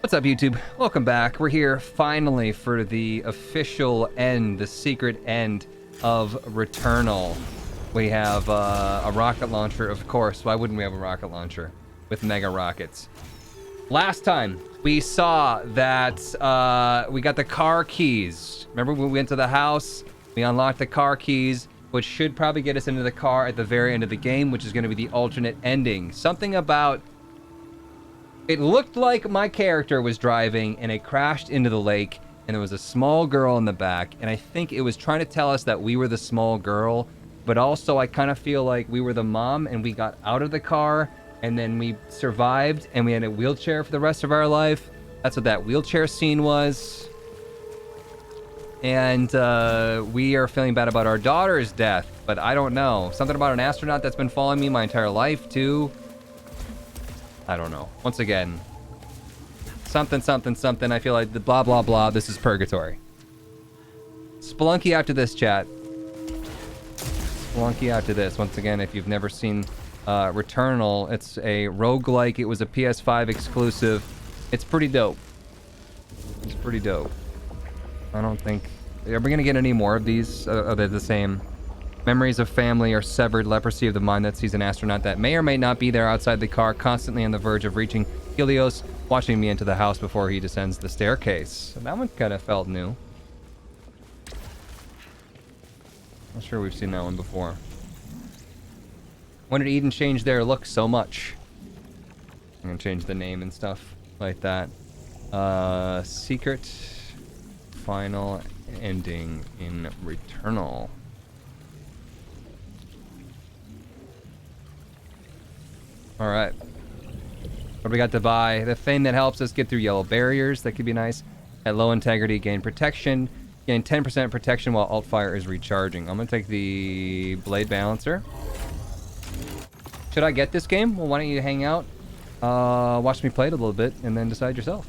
What's up, YouTube? Welcome back. We're here finally for the official end, the secret end of Returnal. We have a rocket launcher, of course. Why wouldn't we have a rocket launcher with mega rockets? Last time, we saw that we got the car keys. Remember when we went to the house? We unlocked the car keys, which should probably get us into the car at the very end of the game, which is going to be the alternate ending. Something about... It looked like my character was driving and it crashed into the lake and there was a small girl in the back, and I think it was trying to tell us that we were the small girl, but also I kind of feel like we were the mom and we got out of the car and then we survived and we had a wheelchair for the rest of our life. That's what that wheelchair scene was. And we are feeling bad about our daughter's death, but I don't know. Something about an astronaut that's been following me my entire life too. I don't know. Once again, something. I feel like the blah, blah, blah. This is purgatory. Spelunky after this, chat. Spelunky after this. Once again, if you've never seen Returnal, it's a roguelike. It was a PS5 exclusive. It's pretty dope. It's pretty dope. I don't think... Are we going to get any more of these? Are they the same? Memories of family are severed. Leprosy of the mind that sees an astronaut that may or may not be there outside the car, constantly on the verge of reaching Helios, watching me into the house before he descends the staircase. That one kind of felt new. Not sure we've seen that one before. When did Eden change their look so much? I'm gonna change the name and stuff like that. Secret final ending in Returnal. Alright. What do we got to buy? The thing that helps us get through yellow barriers. That could be nice. At low integrity, gain protection. Gain 10% protection while alt fire is recharging. I'm going to take the blade balancer. Should I get this game? Well, why don't you hang out, watch me play it a little bit, and then decide yourself.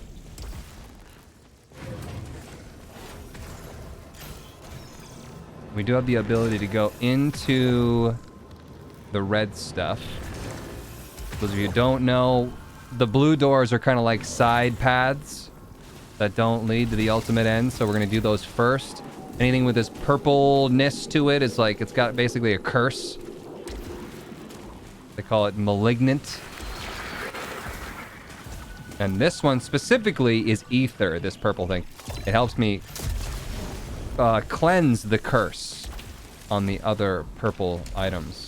We do have the ability to go into the red stuff. Those of you who don't know, the blue doors are kind of like side paths that don't lead to the ultimate end, so we're going to do those first. Anything with this purpleness to it is like, it's got basically a curse. They call it malignant. And this one specifically is ether, this purple thing. It helps me cleanse the curse on the other purple items.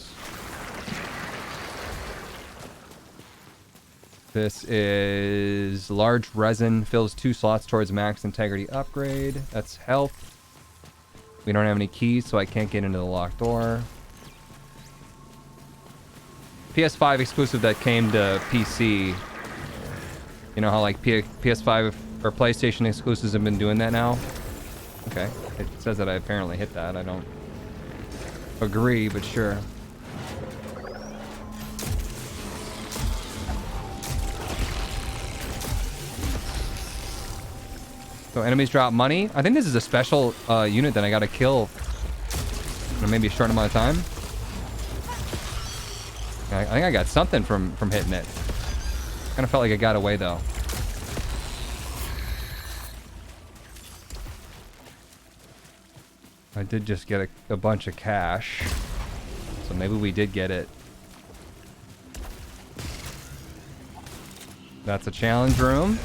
This is large resin, fills 2 slots towards max integrity upgrade. That's health. We don't have any keys, so I can't get into the locked door. PS5 exclusive that came to PC. You know how like PS5 or PlayStation exclusives have been doing that now? Okay, it says that I apparently hit that. I don't agree, but sure. So enemies drop money. I think this is a special unit that I gotta kill in maybe a short amount of time. I think I got something from hitting it. Kind of felt like it got away though. I did just get a bunch of cash, so maybe we did get it. That's a challenge room.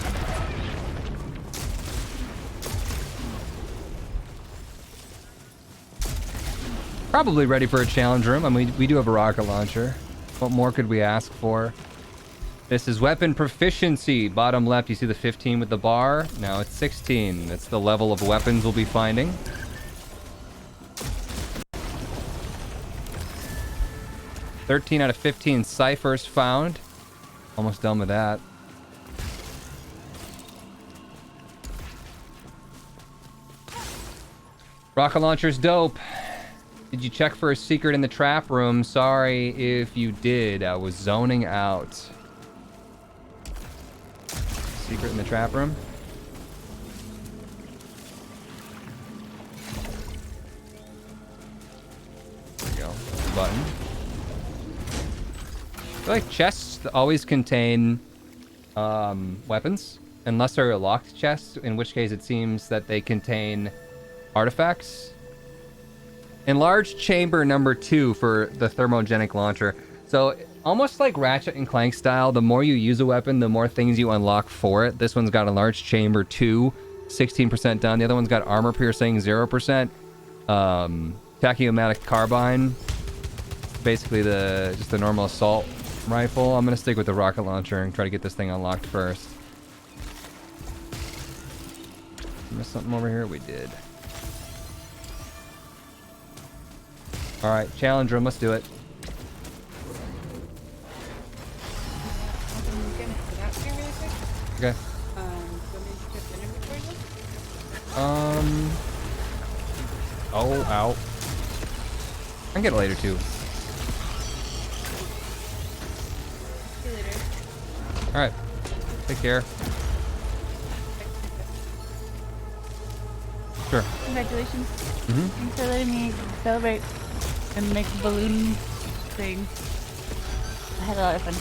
Probably ready for a challenge room. I mean, we do have a rocket launcher. What more could we ask for? This is weapon proficiency. Bottom left, you see the 15 with the bar. Now it's 16. That's the level of weapons we'll be finding. $13 out of 15 ciphers found. Almost done with that. Rocket launcher's dope. Did you check for a secret in the trap room? Sorry if you did. I was zoning out. Secret in the trap room? There we go. Button. I feel like chests always contain weapons. unless they're locked chests, in which case it seems that they contain artifacts. Enlarged chamber number 2 for the thermogenic launcher. So almost like Ratchet and Clank style, the more you use a weapon, the more things you unlock for it. This one's got enlarged chamber 2, 16% done. The other one's got armor piercing, 0%. Tachyomatic carbine, basically just the normal assault rifle. I'm gonna stick with the rocket launcher and try to get this thing unlocked first. Missed something over here? We did. All right, challenge room. Let's do it. Okay. Oh, ow. I can get it later too. See you later. All right. Take care. Sure. Congratulations. Mm-hmm. Thanks for letting me celebrate and make a balloon thing. I had a lot of fun.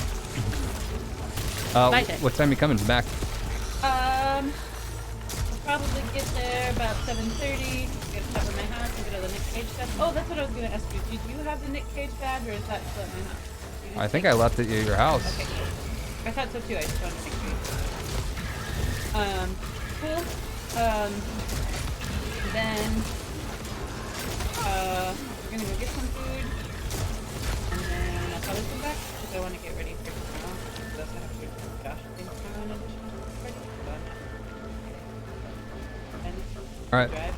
What time are you coming back? I'll probably get there about 7:30. Get a shop at my house and get all the Nick Cage stuff. Oh, that's what I was going to ask you. Did you have the Nick Cage badge, or is that still at my house? I think I left it at your house. Okay. I thought so too. I just wanted to make sure. Cool. Then we're gonna go get some food, and then I'll probably come back because I want to get ready for tomorrow. Because I also have to do Josh things tomorrow in addition to the party. All right. Drive.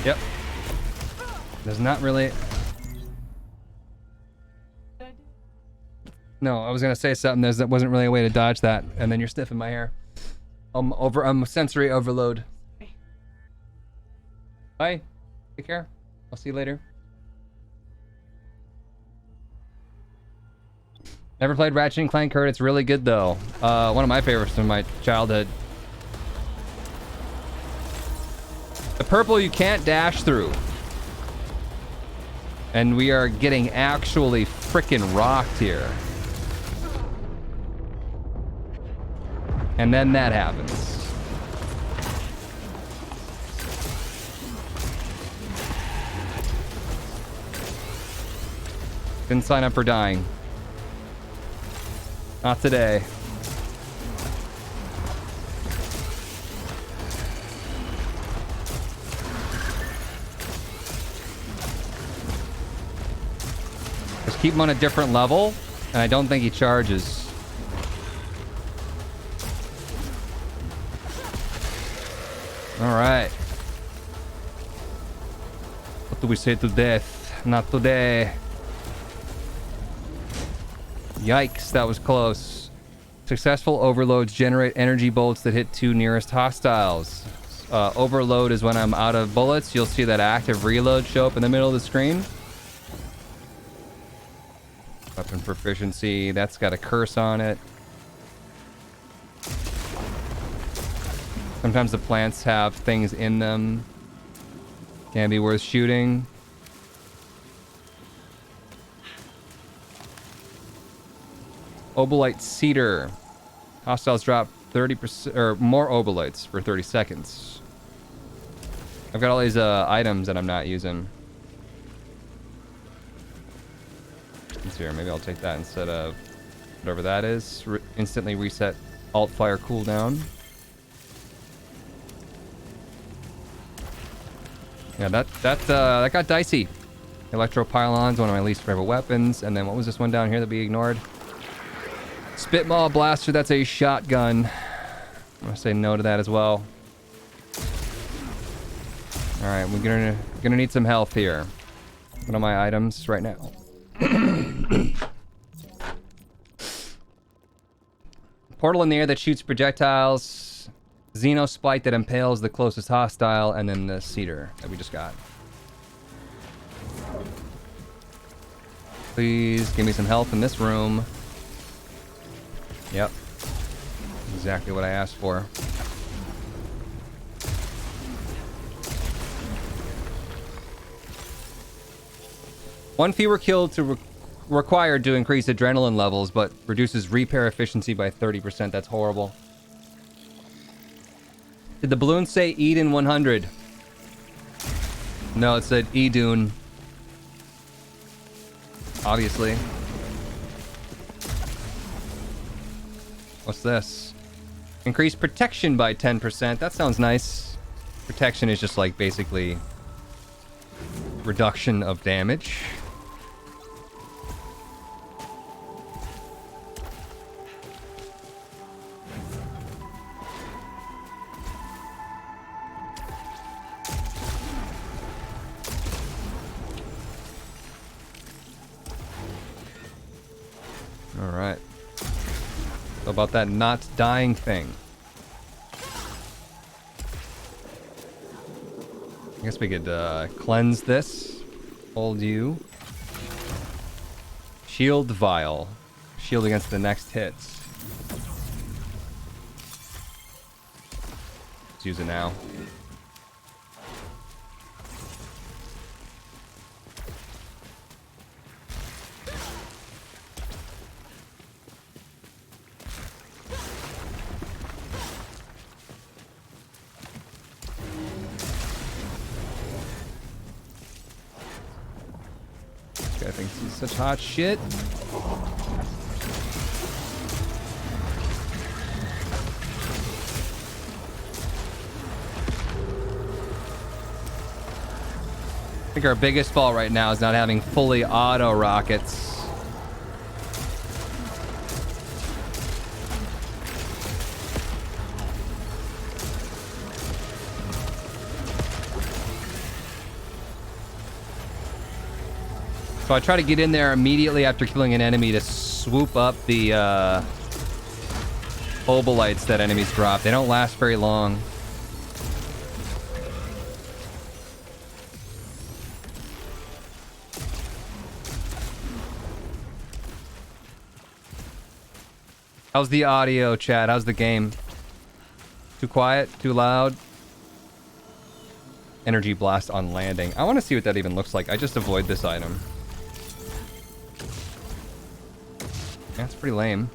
Yep. There's not really. No, I was gonna say something. That wasn't really a way to dodge that, and then you're stiffing my hair. I'm sensory overload. Bye. Take care. I'll see you later. Never played Ratchet and Clank, Kurt. It's really good though. One of my favorites from my childhood. The purple you can't dash through. And we are getting actually frickin' rocked here. And then that happens. Didn't sign up for dying. Not today. Just keep him on a different level, and I don't think he charges. All right. What do we say to death? Not today. Yikes, that was close. Successful overloads generate energy bolts that hit 2 nearest hostiles. Overload is when I'm out of bullets. You'll see that active reload show up in the middle of the screen. Weapon proficiency, that's got a curse on it. Sometimes the plants have things in them. Can be worth shooting. Obolite Cedar. Hostiles drop 30% or more obolites for 30 seconds. I've got all these items that I'm not using. Let's see here. Maybe I'll take that instead of whatever that is. Instantly reset alt fire cooldown. Yeah, that got dicey. Electropylon's one of my least favorite weapons. And then what was this one down here that we ignored? Spitball blaster, that's a shotgun. I'm gonna say no to that as well. All right, we're gonna need some health here. What are my items right now? Portal in the air that shoots projectiles. Xenospike that impales the closest hostile, and then the cedar that we just got. Please give me some health in this room. Yep. Exactly what I asked for. One fewer kill to required to increase adrenaline levels, but reduces repair efficiency by 30%. That's horrible. Did the balloon say Eden 100? No, it said Edune. Obviously. What's this? Increase protection by 10%. That sounds nice. Protection is just like basically reduction of damage. All right. So about that not dying thing. I guess we could cleanse this. Hold you. Shield vial. Shield against the next hits. Let's use it now. I think this is such hot shit. I think our biggest fault right now is not having fully auto rockets. So I try to get in there immediately after killing an enemy to swoop up the obolites that enemies drop. They don't last very long. How's the audio, chat? How's the game? Too quiet? Too loud? Energy blast on landing. I want to see what that even looks like. I just avoid this item. That's pretty lame.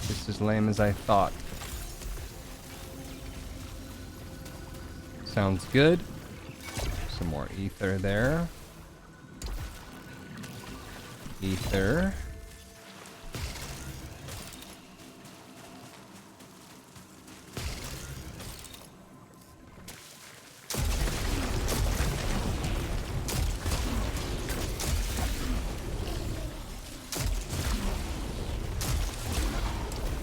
Just as lame as I thought. Sounds good. Some more ether there. Ether.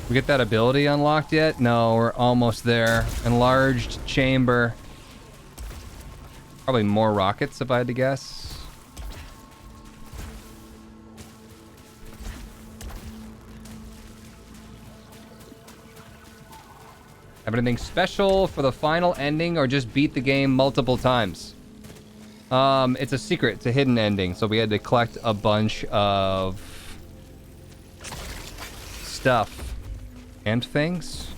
We get that ability unlocked yet? No, we're almost there. Enlarged chamber. Probably more rockets if I had to guess. Have anything special for the final ending or just beat the game multiple times? It's a secret. It's a hidden ending. So we had to collect a bunch of stuff and things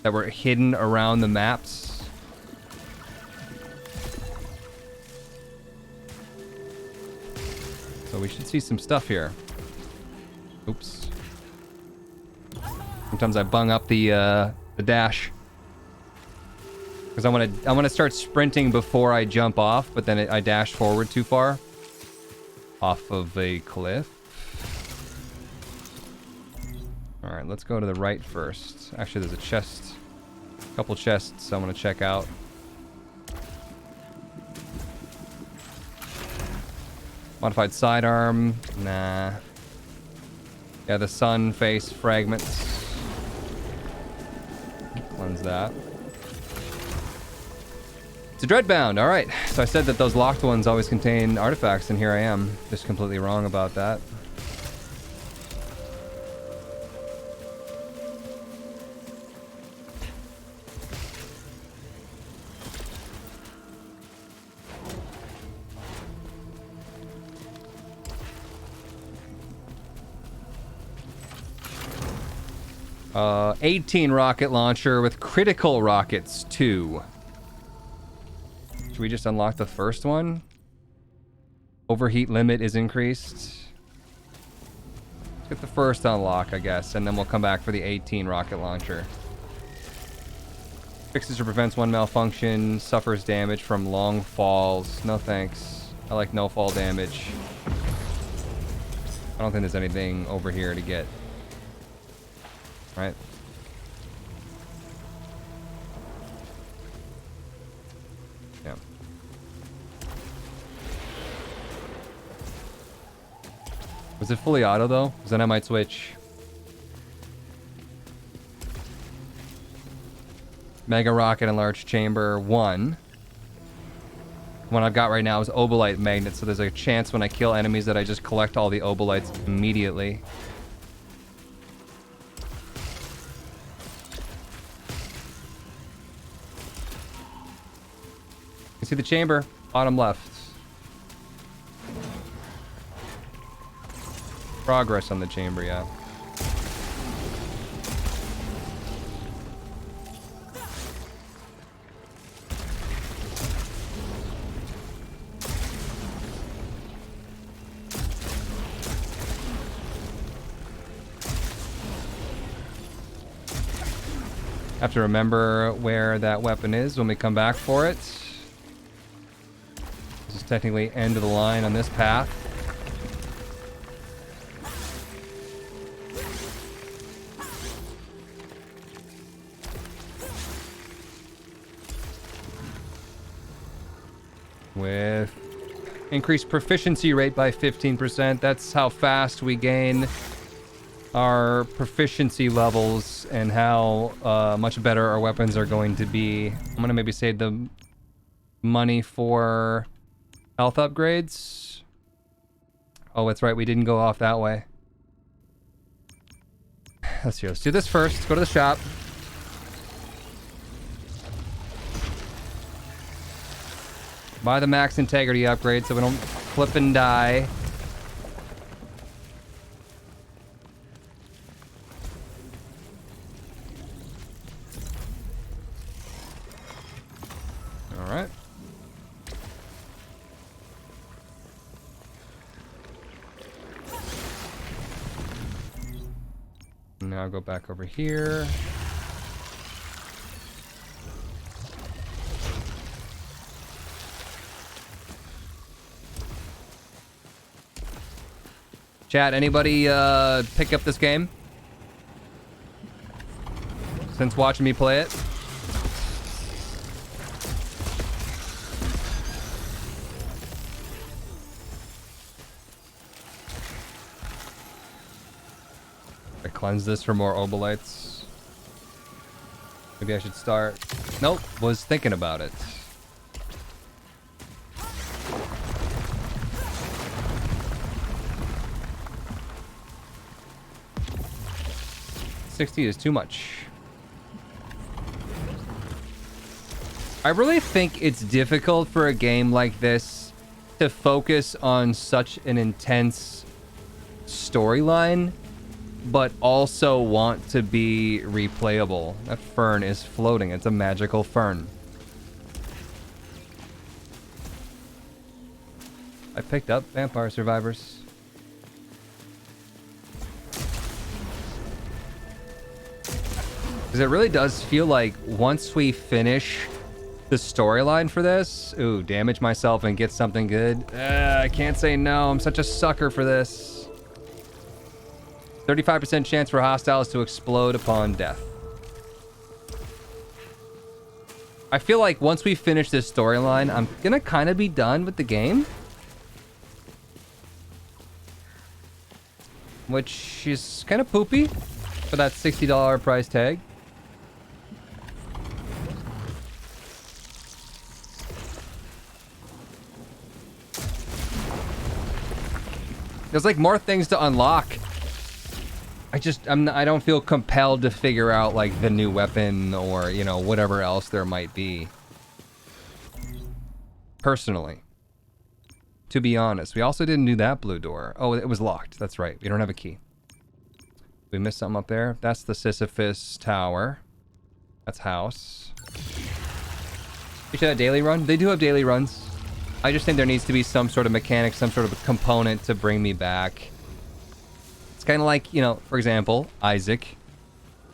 that were hidden around the maps. So we should see some stuff here. Oops. Sometimes I bung up the dash because I want to start sprinting before I jump off, but then I dash forward too far off of a cliff. All right, let's go to the right first. Actually, there's a chest, a couple chests I want to check out. Modified sidearm, nah. Yeah, the sun face fragments. Cleanse that. It's a Dreadbound, all right. So I said that those locked ones always contain artifacts, and here I am, just completely wrong about that. Uh, 18 rocket launcher with critical rockets, 2. we just unlock the first one? Overheat limit is increased. Let's get the first unlock, I guess, and then we'll come back for the 18 rocket launcher. Fixes or prevents one malfunction. Suffers damage from long falls. No thanks. I like no fall damage. I don't think there's anything over here to get. Right? Yeah. Was it fully auto though? Because then I might switch. Mega Rocket and Large Chamber 1. What I've got right now is Obolite Magnet, so there's a chance when I kill enemies that I just collect all the Obolites immediately. You see the chamber? Bottom left. Progress on the chamber, yeah. Have to remember where that weapon is when we come back for it. This is technically end of the line on this path. With increased proficiency rate by 15%. That's how fast we gain our proficiency levels and how much better our weapons are going to be. I'm gonna maybe save the money for health upgrades. Oh, that's right, we didn't go off that way. Let's see, let's do this first. Let's go to the shop. Buy the max integrity upgrade so we don't flip and die. Alright. Now go back over here. Chat, anybody pick up this game? Since watching me play it? I cleanse this for more Obolites. Maybe I should start. Nope, was thinking about it. $60 is too much. I really think it's difficult for a game like this to focus on such an intense storyline, but also want to be replayable. That fern is floating. It's a magical fern. I picked up Vampire Survivors. Because it really does feel like once we finish the storyline for this, ooh, damage myself and get something good. I can't say no. I'm such a sucker for this. 35% chance for hostiles to explode upon death. I feel like once we finish this storyline, I'm gonna kind of be done with the game. Which is kind of poopy for that $60 price tag. There's like more things to unlock. I don't feel compelled to figure out like the new weapon or, you know, whatever else there might be. Personally. To be honest. We also didn't do that blue door. Oh, it was locked. That's right. We don't have a key. We missed something up there. That's the Sisyphus Tower. That's house. You should have daily run. They do have daily runs. I just think there needs to be some sort of mechanic, some sort of a component to bring me back. It's kind of like, you know, for example, Isaac.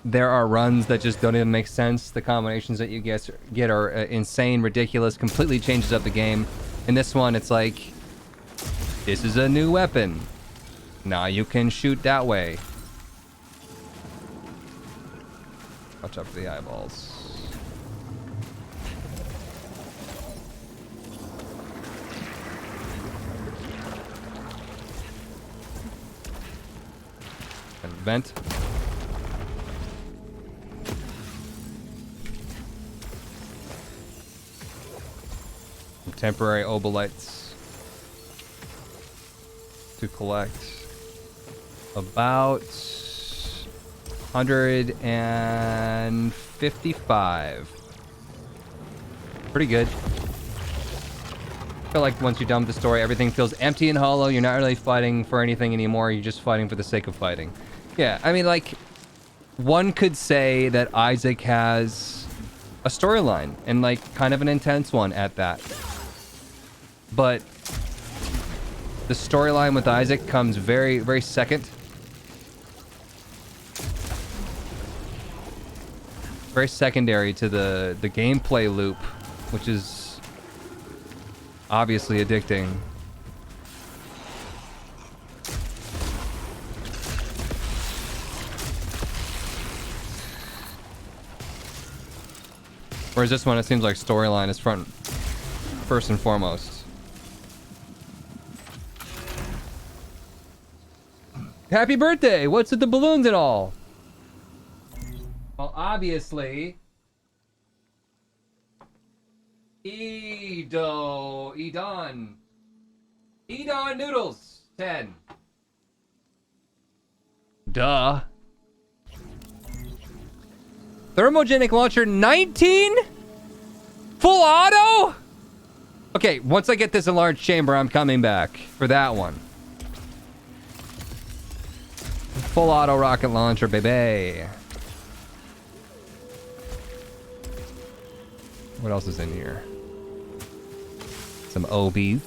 There are runs that just don't even make sense. The combinations that you get are insane, ridiculous, completely changes up the game. In this one, it's like, this is a new weapon. Now you can shoot that way. Watch out for the eyeballs. And vent. Temporary obolites to collect. About 155. Pretty good. I feel like once you dump the story, everything feels empty and hollow. You're not really fighting for anything anymore. You're just fighting for the sake of fighting. Yeah, I mean, like, one could say that Isaac has a storyline, and like kind of an intense one at that. But the storyline with Isaac comes very, very second. Very secondary to the gameplay loop, which is obviously addicting. Whereas this one, it seems like storyline is first and foremost. Happy birthday! What's with the balloons and all? Well, obviously... Edon Noodles, 10. Duh. Thermogenic launcher, 19? Full auto? Okay, once I get this enlarged chamber, I'm coming back for that one. Full auto rocket launcher, baby. What else is in here? Some obies.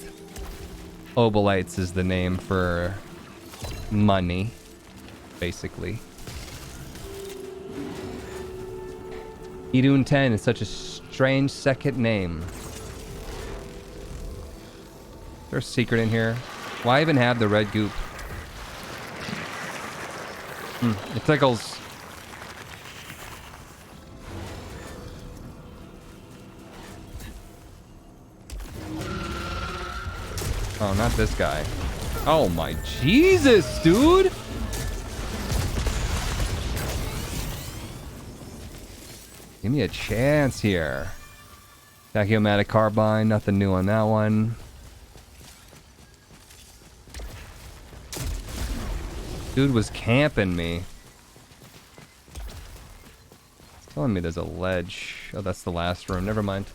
Obolites is the name for money, basically. Idun 10 is such a strange second name. Is there a secret in here? Why even have the red goop? It tickles. Oh, not this guy. Oh my Jesus, dude! Give me a chance here. Tachyomatic carbine, nothing new on that one. Dude was camping me. It's telling me there's a ledge. Oh, that's the last room. Never mind.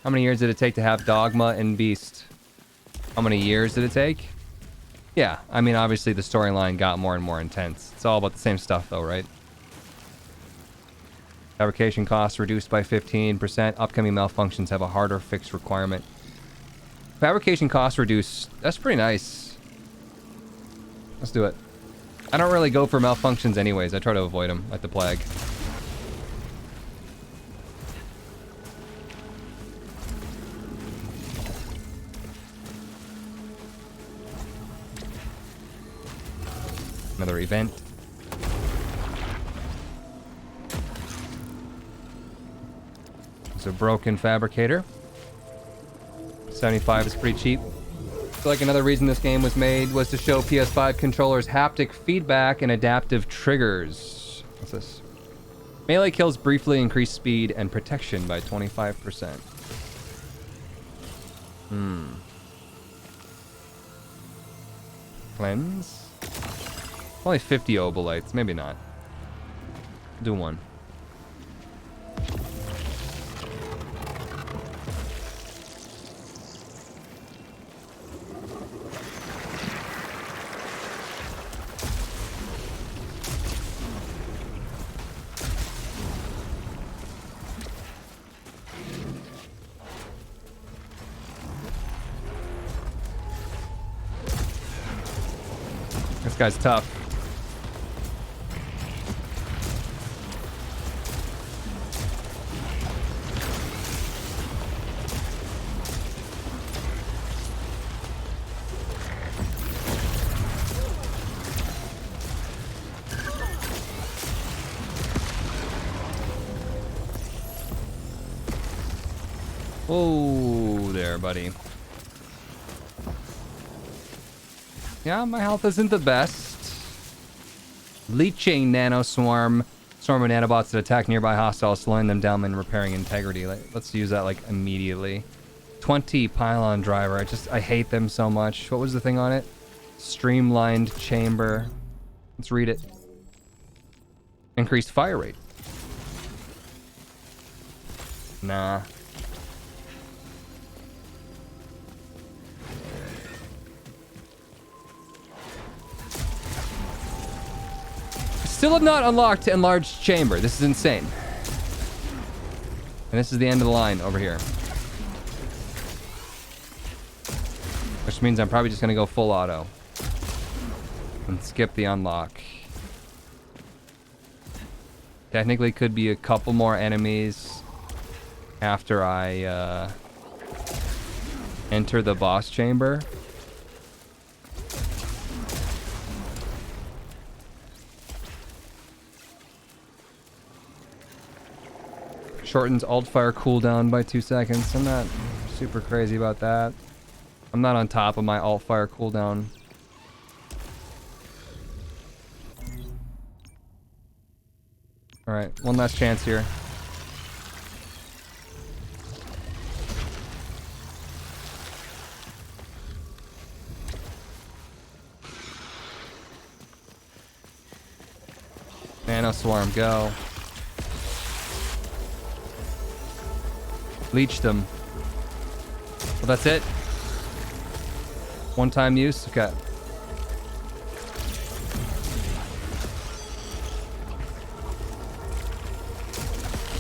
How many years did it take to have Dogma and Beast? How many years did it take? Yeah, I mean, obviously the storyline got more and more intense. It's all about the same stuff though, right? Fabrication costs reduced by 15%. Upcoming malfunctions have a harder fix requirement. Fabrication costs reduced. That's pretty nice. Let's do it. I don't really go for malfunctions anyways. I try to avoid them like the plague. Another event. It's a broken fabricator. 75 is pretty cheap. I feel like another reason this game was made was to show PS5 controllers haptic feedback and adaptive triggers. What's this? Melee kills briefly increase speed and protection by 25%. Cleanse? Only 50 obolites, maybe not. Do one. This guy's tough. Oh, there, buddy. Yeah, my health isn't the best. Leeching nanoswarm. Swarm of nanobots that attack nearby hostiles, slowing them down and repairing integrity. Let's use that, like, immediately. 20 pylon driver. I hate them so much. What was the thing on it? Streamlined chamber. Let's read it. Increased fire rate. Nah. Still have not unlocked enlarged chamber. This is insane. And this is the end of the line over here. Which means I'm probably just going to go full auto. And skip the unlock. Technically could be a couple more enemies after I enter the boss chamber. Shortens alt fire cooldown by 2 seconds. I'm not super crazy about that. I'm not on top of my alt fire cooldown. Alright, one last chance here. Nano Swarm, go. Leech them. Well, that's it. One-time use? Okay.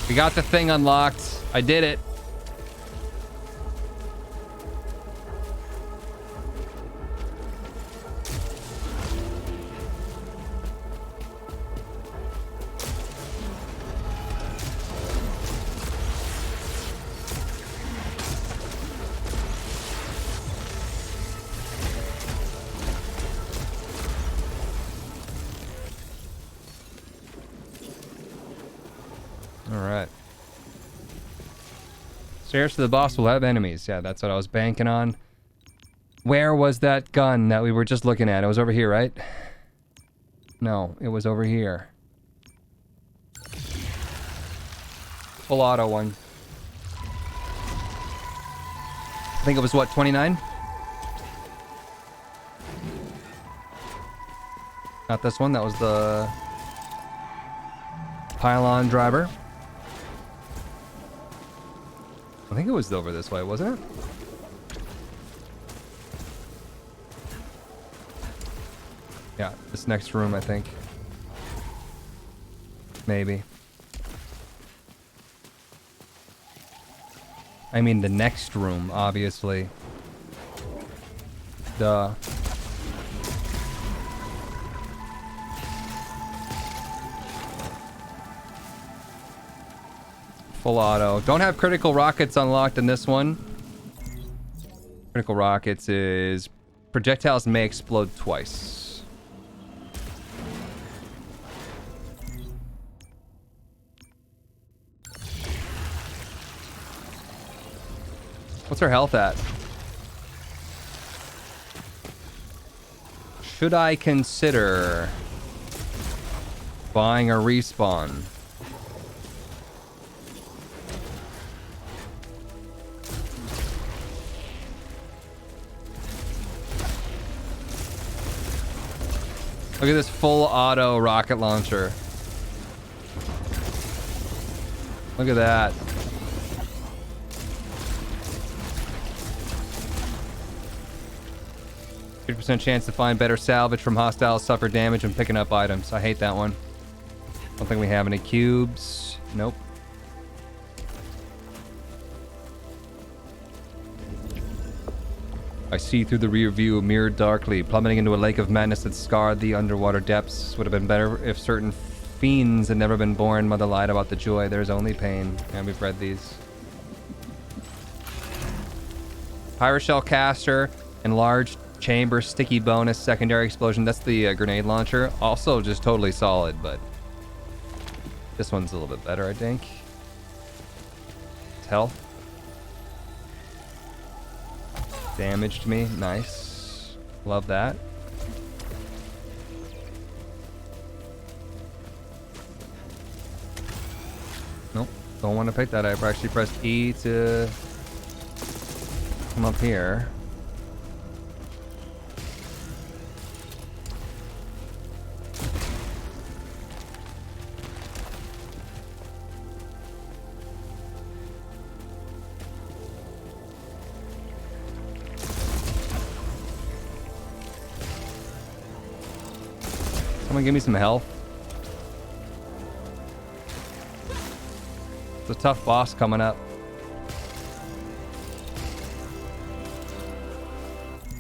We got the thing unlocked. I did it. Alright. Stairs to the boss will have enemies. Yeah, that's what I was banking on. Where was that gun that we were just looking at? It was over here, right? No, it was over here. Full auto one. I think it was what, 29? Not this one, that was the pylon driver. I think it was over this way, wasn't it? Yeah, this next room, I think. Maybe. I mean, the next room, obviously. Duh. Full auto. Don't have critical rockets unlocked in this one. Critical rockets is projectiles may explode twice. What's her health at? Should I consider buying a respawn? Look at this full auto rocket launcher. Look at that. 50% chance to find better salvage from hostiles, suffer damage when picking up items. I hate that one. Don't think we have any cubes. Nope. I see through the rear view, mirrored darkly, plummeting into a lake of madness that scarred the underwater depths. Would have been better if certain fiends had never been born. Mother lied about the joy. There's only pain. And we've read these. Pyroshell caster, enlarged chamber, sticky bonus, secondary explosion. That's the grenade launcher. Also just totally solid, but this one's a little bit better, I think. It's health. Damaged me. Nice. Love that. Nope. Don't want to pick that up. I actually pressed E to come up here. Someone give me some health. It's a tough boss coming up.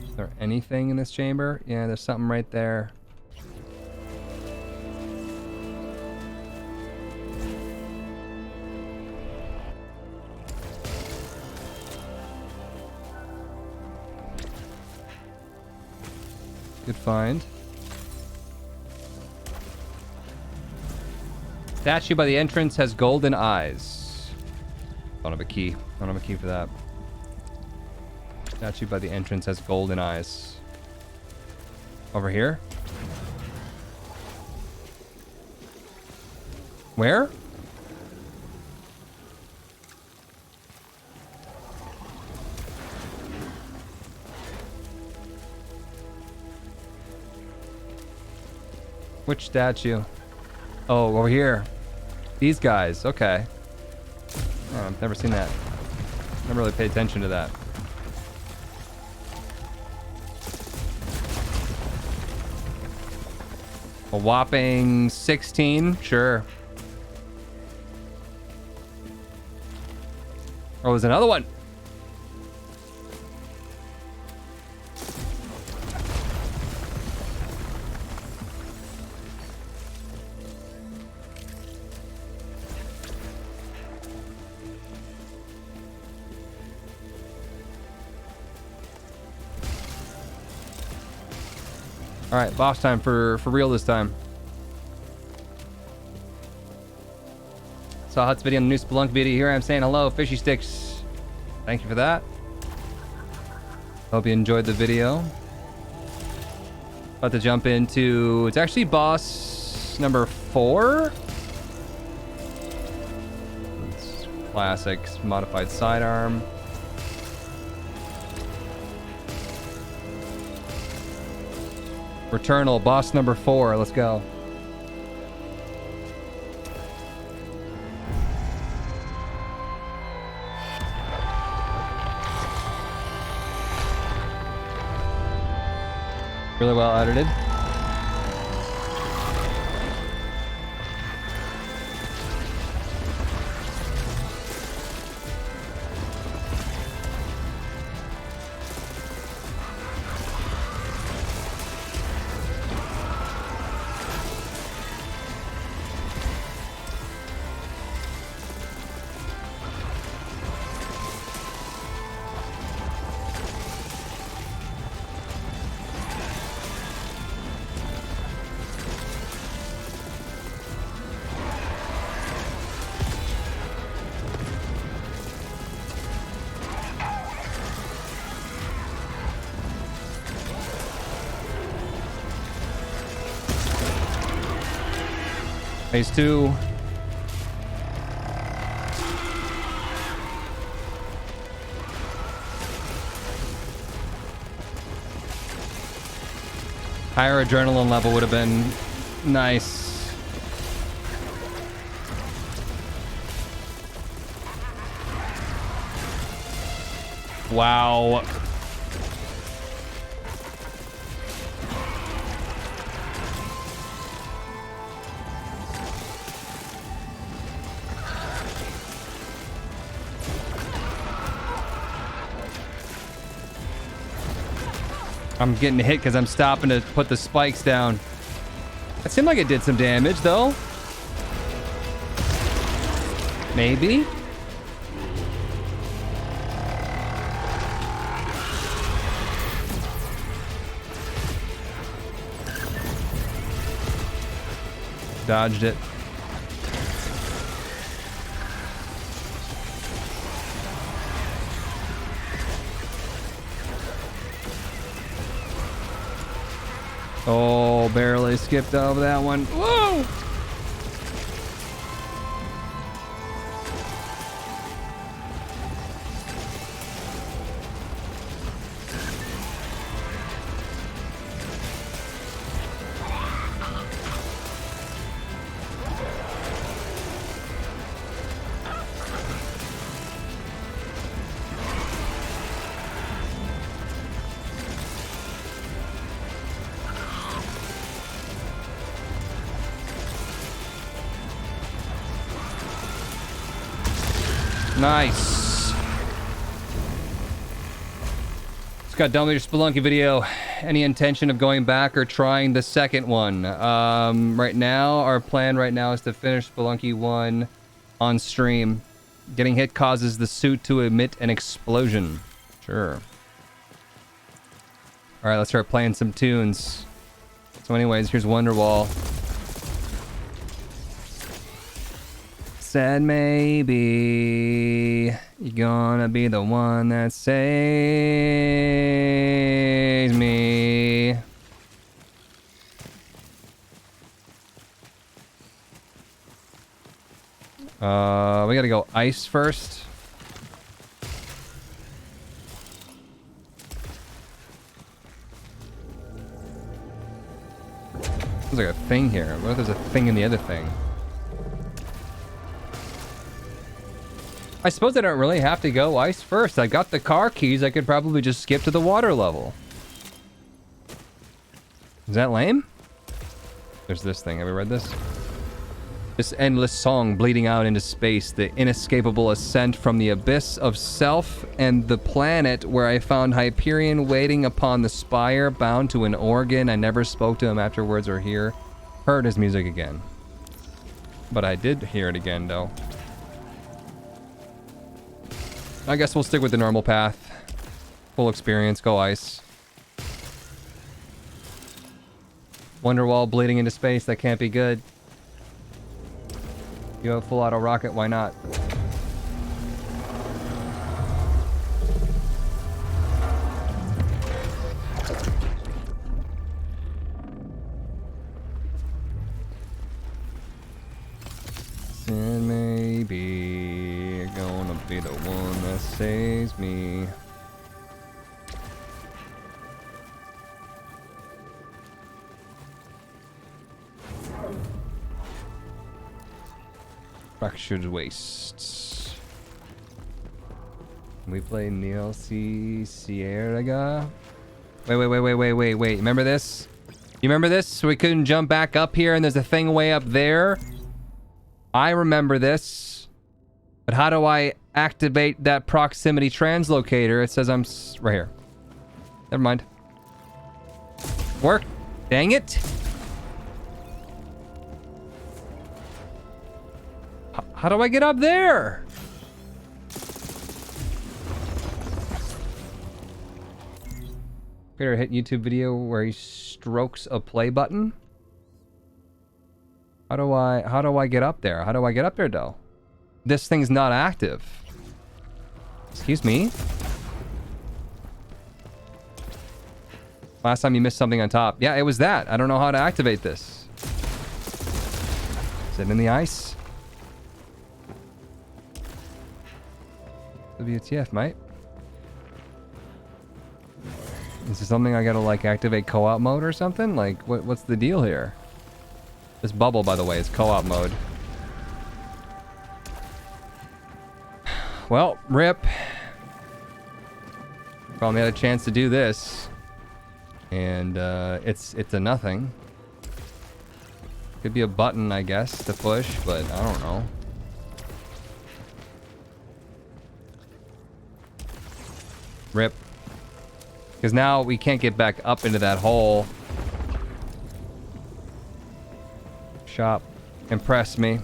Is there anything in this chamber? Yeah, there's something right there. Good find. Statue by the entrance has golden eyes. Don't have a key. Don't have a key for that. Statue by the entrance has golden eyes. Over here? Where? Which statue? Oh, over here. These guys. Okay. Oh, I've never seen that. Never really paid attention to that. A whopping 16? Sure. Oh, there's another one. All right, boss time for real this time. Saw Hut's video on the new Spelunk video. Here I'm saying hello, Fishy Sticks. Thank you for that. Hope you enjoyed the video. About to jump into, it's actually boss number 4. It's classic modified sidearm. Returnal, boss number 4. Let's go. Really well edited. Phase 2. Higher adrenaline level would have been nice. Wow. I'm getting hit because I'm stopping to put the spikes down. It seemed like it did some damage, though. Maybe. Dodged it. Oh, barely skipped over that one. Whoa! Nice. Just got done with your Spelunky video. Any intention of going back or trying the second one? Right now, our plan right now is to finish Spelunky 1 on stream. Getting hit causes the suit to emit an explosion. Sure. Alright, let's start playing some tunes. So anyways, here's Wonderwall. Said maybe you're gonna be the one that saves me. We gotta go ice first. There's like a thing here. What if there's a thing in the other thing? I suppose I don't really have to go ice first. I got the car keys. I could probably just skip to the water level. Is that lame? There's this thing. Have you read this? This endless song bleeding out into space. The inescapable ascent from the abyss of self and the planet where I found Hyperion waiting upon the spire, bound to an organ. I never spoke to him afterwards or heard his music again. But I did hear it again, though. I guess we'll stick with the normal path. Full experience, go ice. Wonderwall bleeding into space, that can't be good. You have full auto rocket, why not? And maybe you're gonna be the one that saves me. Fractured wastes. We play Neil C. Sierra. Wait. Remember this? You remember this? So we couldn't jump back up here and there's a thing way up there? I remember this. But how do I activate that proximity translocator? It says I'm right here. Never mind. Work. Dang it. How do I get up there? Peter hit YouTube video where he strokes a play button. How do I get up there? How do I get up there though? This thing's not active. Excuse me? Last time you missed something on top. Yeah, it was that. I don't know how to activate this. Is it in the ice? WTF, mate. Is this something I gotta like activate co-op mode or something? Like what's the deal here? This bubble, by the way, is co-op mode. Well, rip. Finally had a chance to do this. And it's a nothing. Could be a button, I guess, to push, but I don't know. Rip. Because now we can't get back up into that hole. Shop. Impress me.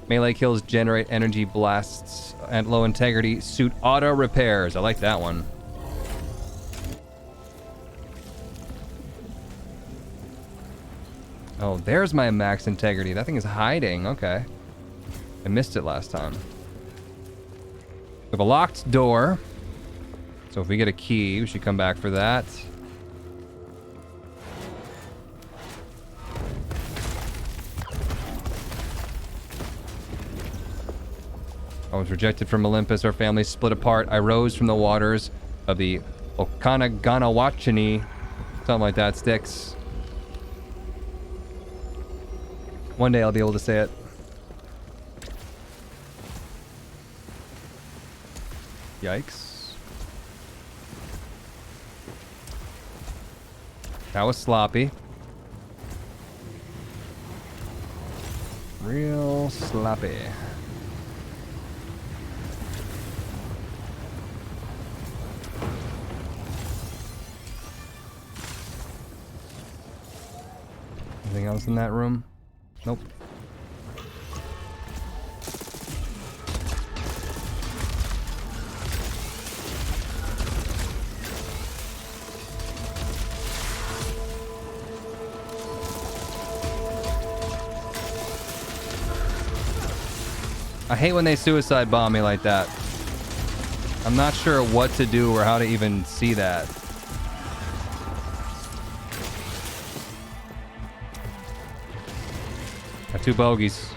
Melee kills generate energy blasts at low integrity. Suit auto repairs. I like that one. Oh, there's my max integrity. That thing is hiding. Okay. I missed it last time. We have a locked door. So if we get a key, we should come back for that. I was rejected from Olympus. Our family split apart. I rose from the waters of the Okanaganawachini. Something like that sticks. One day I'll be able to say it. Yikes. That was sloppy. Real sloppy. Anything else in that room? Nope. I hate when they suicide bomb me like that. I'm not sure what to do or how to even see that. Got 2 bogeys.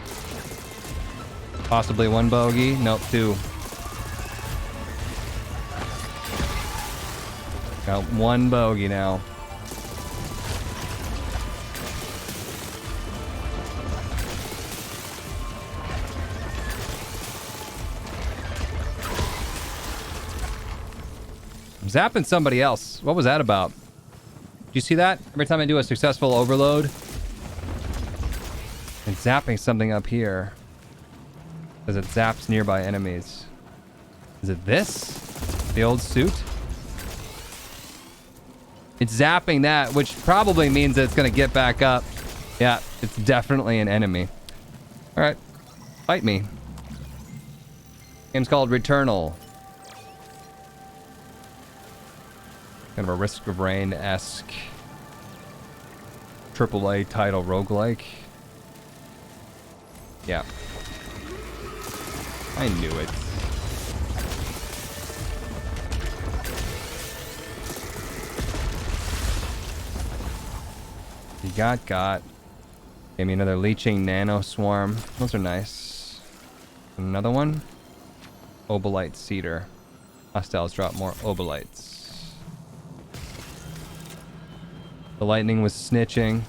Possibly 1 bogey. Nope, 2. Got 1 bogey now. I'm zapping somebody else. What was that about? Do you see that? Every time I do a successful overload, it's zapping something up here as it zaps nearby enemies. Is it this? The old suit? It's zapping that, which probably means that it's going to get back up. Yeah, it's definitely an enemy. All right, fight me. Game's called Returnal. Kind of a Risk of Rain-esque AAA title roguelike. Yeah. I knew it. You got. Gave me another Leeching Nano Swarm. Those are nice. Another one. Obolite Cedar. Hostiles drop more Obolites. The lightning was snitching.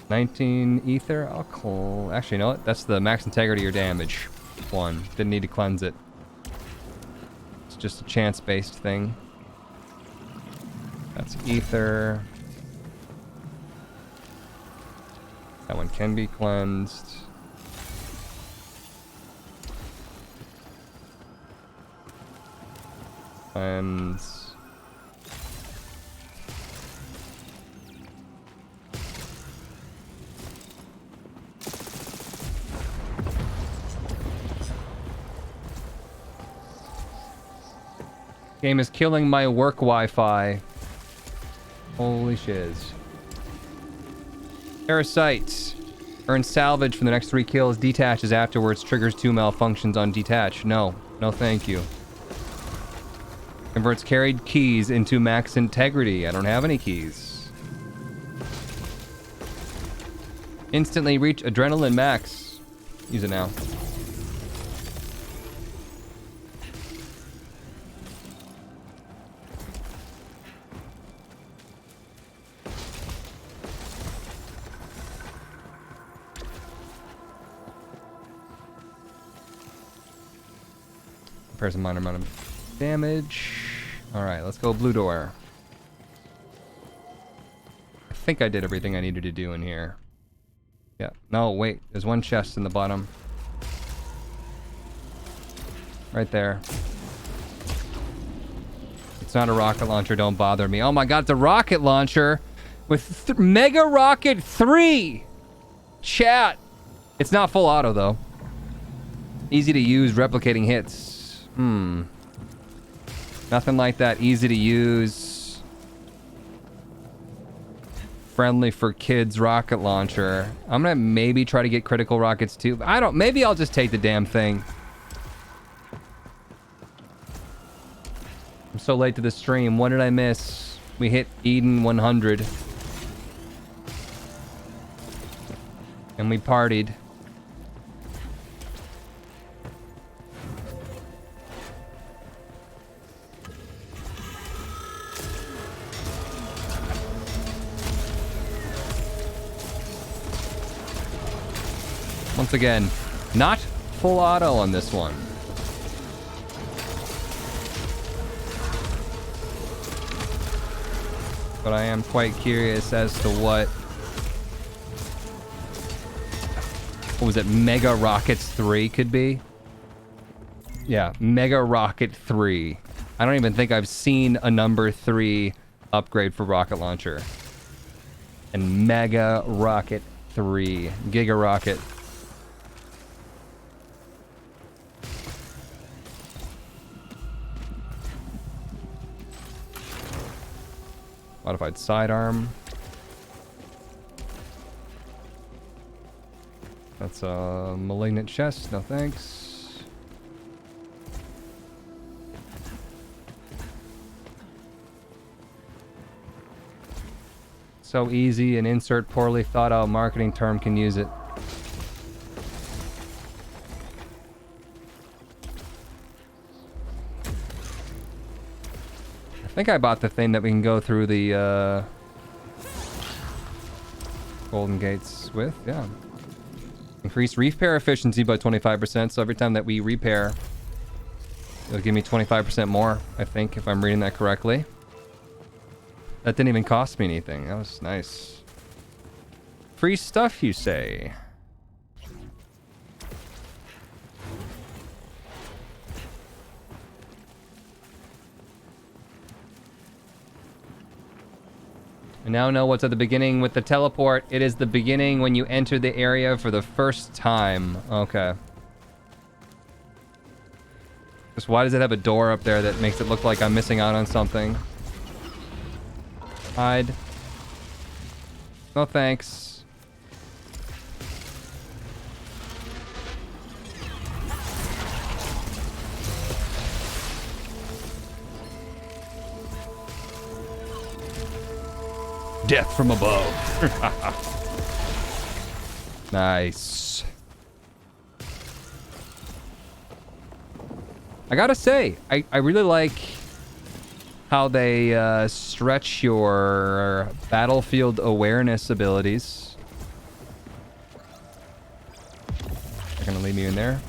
19 ether. Oh, cool. Actually, you know what? That's the max integrity or damage one. Didn't need to cleanse it. It's just a chance-based thing. That's ether. That one can be cleansed. Cleanse. Game is killing my work Wi-Fi. Holy shiz. Parasite. Earn salvage from the next 3 kills. Detaches afterwards. Triggers 2 malfunctions on detach. No. No thank you. Converts carried keys into max integrity. I don't have any keys. Instantly reach adrenaline max. Use it now. Repairs a minor amount of damage. Alright, let's go blue door. I think I did everything I needed to do in here. Yeah. No, wait. There's one chest in the bottom. Right there. It's not a rocket launcher. Don't bother me. Oh my god, it's a rocket launcher with Mega Rocket 3. Chat. It's not full auto though. Easy to use, replicating hits. Nothing like that. Easy to use. Friendly for kids rocket launcher. I'm gonna maybe try to get critical rockets too. Maybe I'll just take the damn thing. I'm so late to the stream. What did I miss? We hit Eden 100. And we partied. Once again, not full auto on this one. But I am quite curious as to what was it, Mega Rockets 3 could be? Yeah, Mega Rocket 3. I don't even think I've seen a number 3 upgrade for rocket launcher. And Mega Rocket 3. Giga Rocket. Modified sidearm. That's a malignant chest. No thanks. So easy, an insert poorly thought out marketing term can use it. I think I bought the thing that we can go through the Golden Gates with, yeah. Increase repair efficiency by 25%, so every time that we repair, it'll give me 25% more, I think, if I'm reading that correctly. That didn't even cost me anything. That was nice. Free stuff, you say? I now know what's at the beginning with the teleport. It is the beginning when you enter the area for the first time. Okay. Just why does it have a door up there that makes it look like I'm missing out on something? Hide. No thanks. Death from above. Nice. I gotta say, I really like how they stretch your battlefield awareness abilities. They're gonna leave me in there.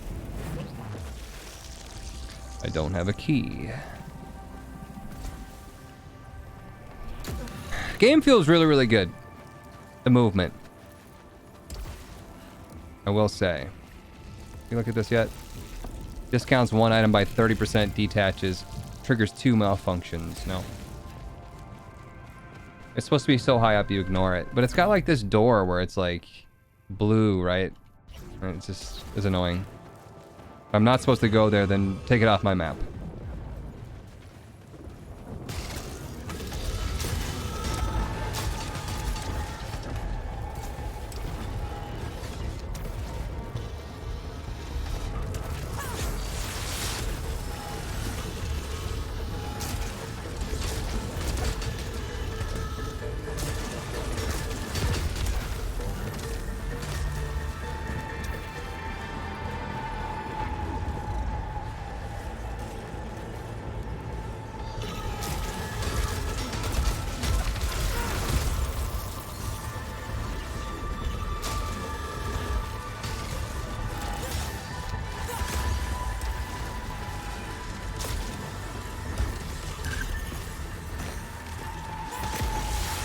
I don't have a key. Game feels really, really good. The movement. I will say. You look at this yet? Discounts one item by 30%, detaches. Triggers 2 malfunctions. No. It's supposed to be so high up you ignore it. But it's got like this door where it's like blue, right? And it just is annoying. If I'm not supposed to go there, then take it off my map.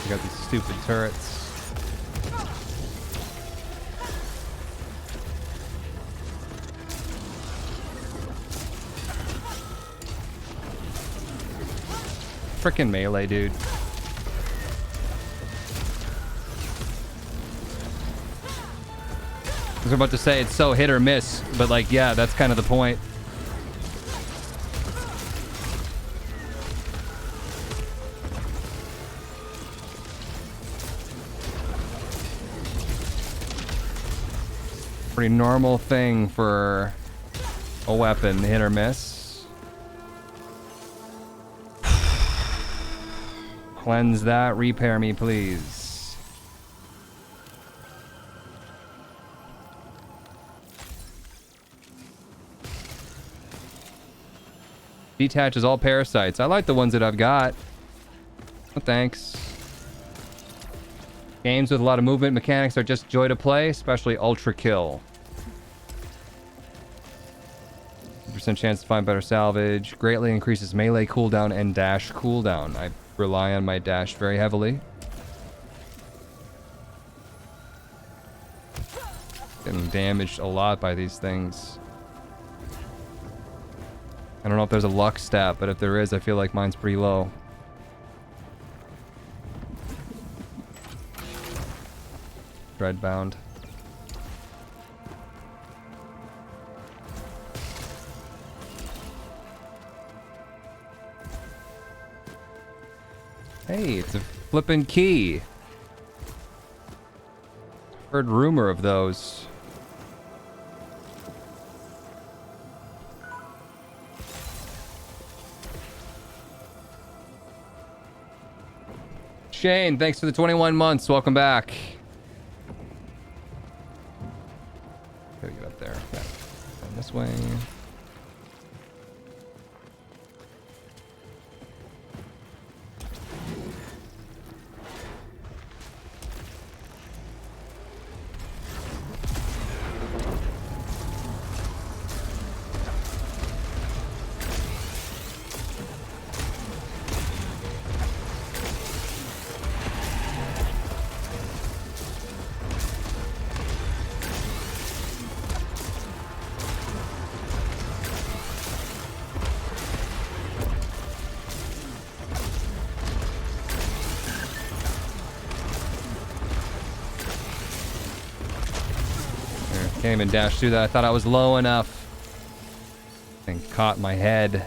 Got these stupid turrets. Frickin' melee, dude. I was about to say it's so hit or miss, but like, yeah, that's kind of the point. Pretty normal thing for a weapon, hit or miss. Cleanse that, repair me, please. Detaches all parasites. I like the ones that I've got. Oh, thanks. Games with a lot of movement mechanics are just joy to play, especially Ultra Kill. 100% chance to find better salvage. Greatly increases melee cooldown and dash cooldown. I rely on my dash very heavily. Getting damaged a lot by these things. I don't know if there's a luck stat, but if there is, I feel like mine's pretty low. Dreadbound. Hey, it's a flippin' key. Heard rumor of those. Shane, thanks for the 21 months. Welcome back. Gotta get up there. Okay. Going this way. Can't even dash through that. I thought I was low enough. And caught my head.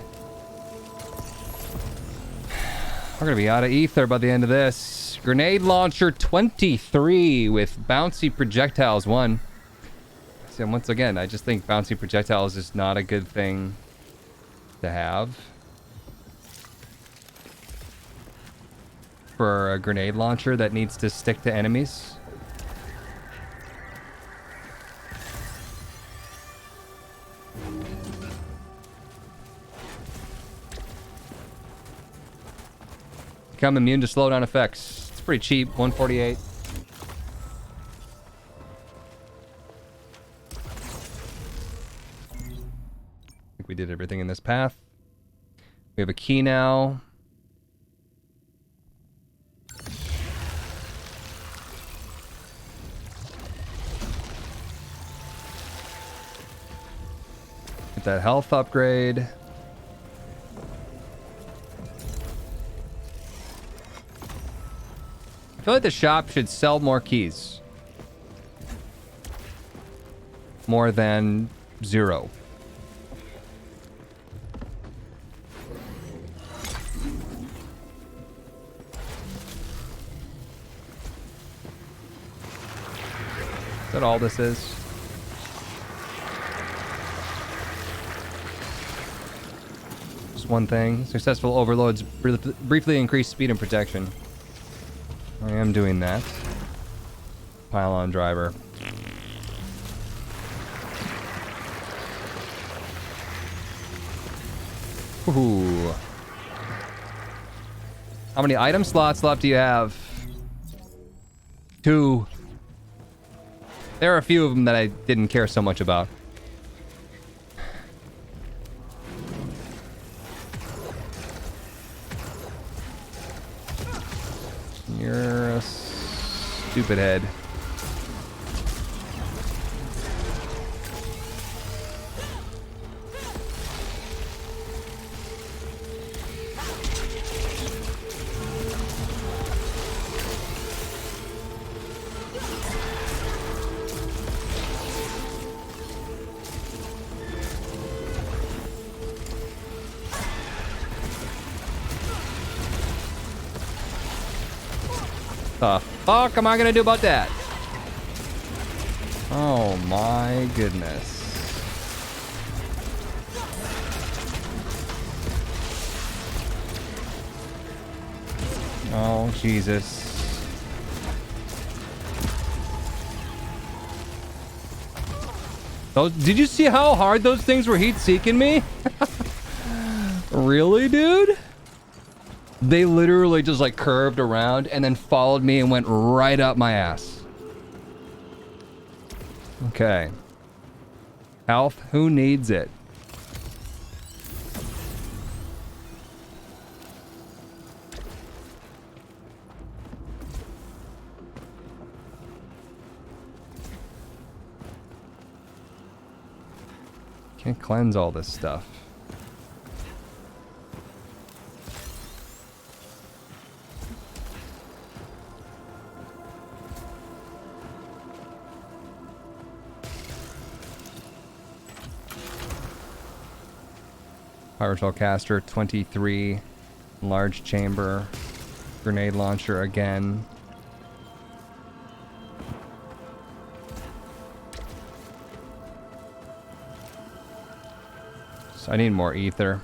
We're gonna be out of ether by the end of this. Grenade launcher 23 with bouncy projectiles 1. So once again, I just think bouncy projectiles is not a good thing to have for a grenade launcher that needs to stick to enemies. Become immune to slowdown effects. It's pretty cheap, 148. I think we did everything in this path. We have a key now. Get that health upgrade. I feel like the shop should sell more keys. More than 0. Is that all this is? Just one thing. Successful overloads briefly increase speed and protection. I am doing that. Pylon driver. Ooh. How many item slots left do you have? 2. There are a few of them that I didn't care so much about. You're a stupid head. The fuck am I gonna do about that? Oh my goodness. Oh, Jesus. Oh, did you see how hard those things were heat-seeking me? Really, dude? They literally just like curved around and then followed me and went right up my ass. Okay. Health, who needs it? Can't cleanse all this stuff. Pyrotel caster, 23. Large chamber. Grenade launcher again. So I need more ether.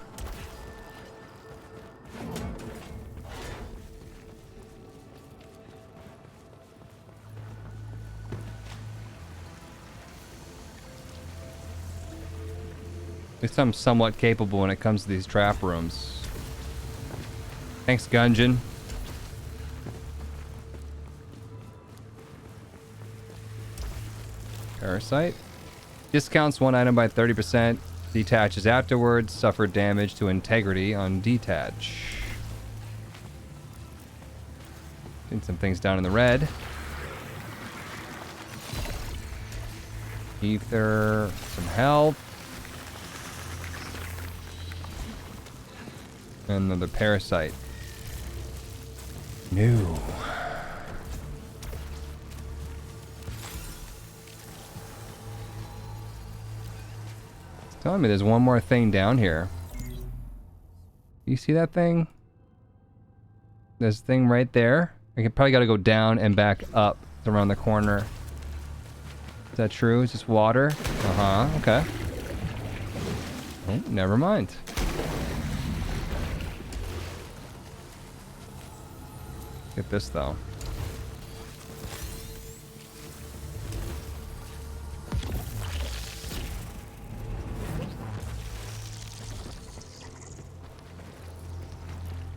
At least I'm somewhat capable when it comes to these trap rooms. Thanks, Gungeon. Parasite. Discounts one item by 30%. Detaches afterwards. Suffered damage to integrity on detach. Doing some things down in the red. Ether. Some health. And another parasite. New. It's telling me there's one more thing down here. You see that thing? This thing right there? I could probably gotta go down and back up around the corner. Is that true? Is this water? Uh-huh, okay. Oh, never mind. Get this though.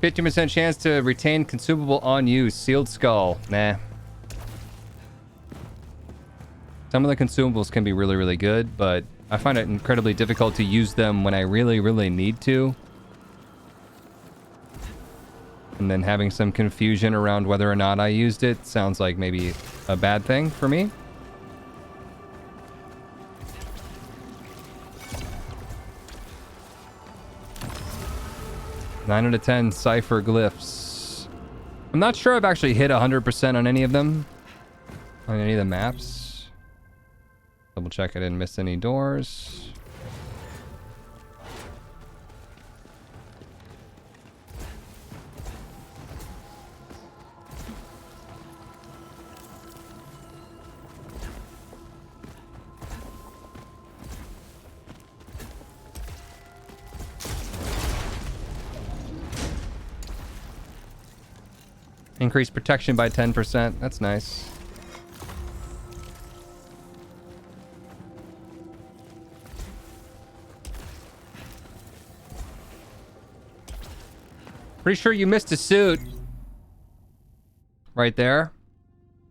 %, chance to retain consumable on use. Sealed skull. Nah. Some of the consumables can be really, really good, but I find it incredibly difficult to use them when I really, really need to. And then having some confusion around whether or not I used it sounds like maybe a bad thing for me. Nine out of 10 cipher glyphs. I'm not sure I've actually hit 100% on any of them. On any of the maps. Double check I didn't miss any doors. Increase protection by 10%. That's nice. Pretty sure you missed a suit. Right there.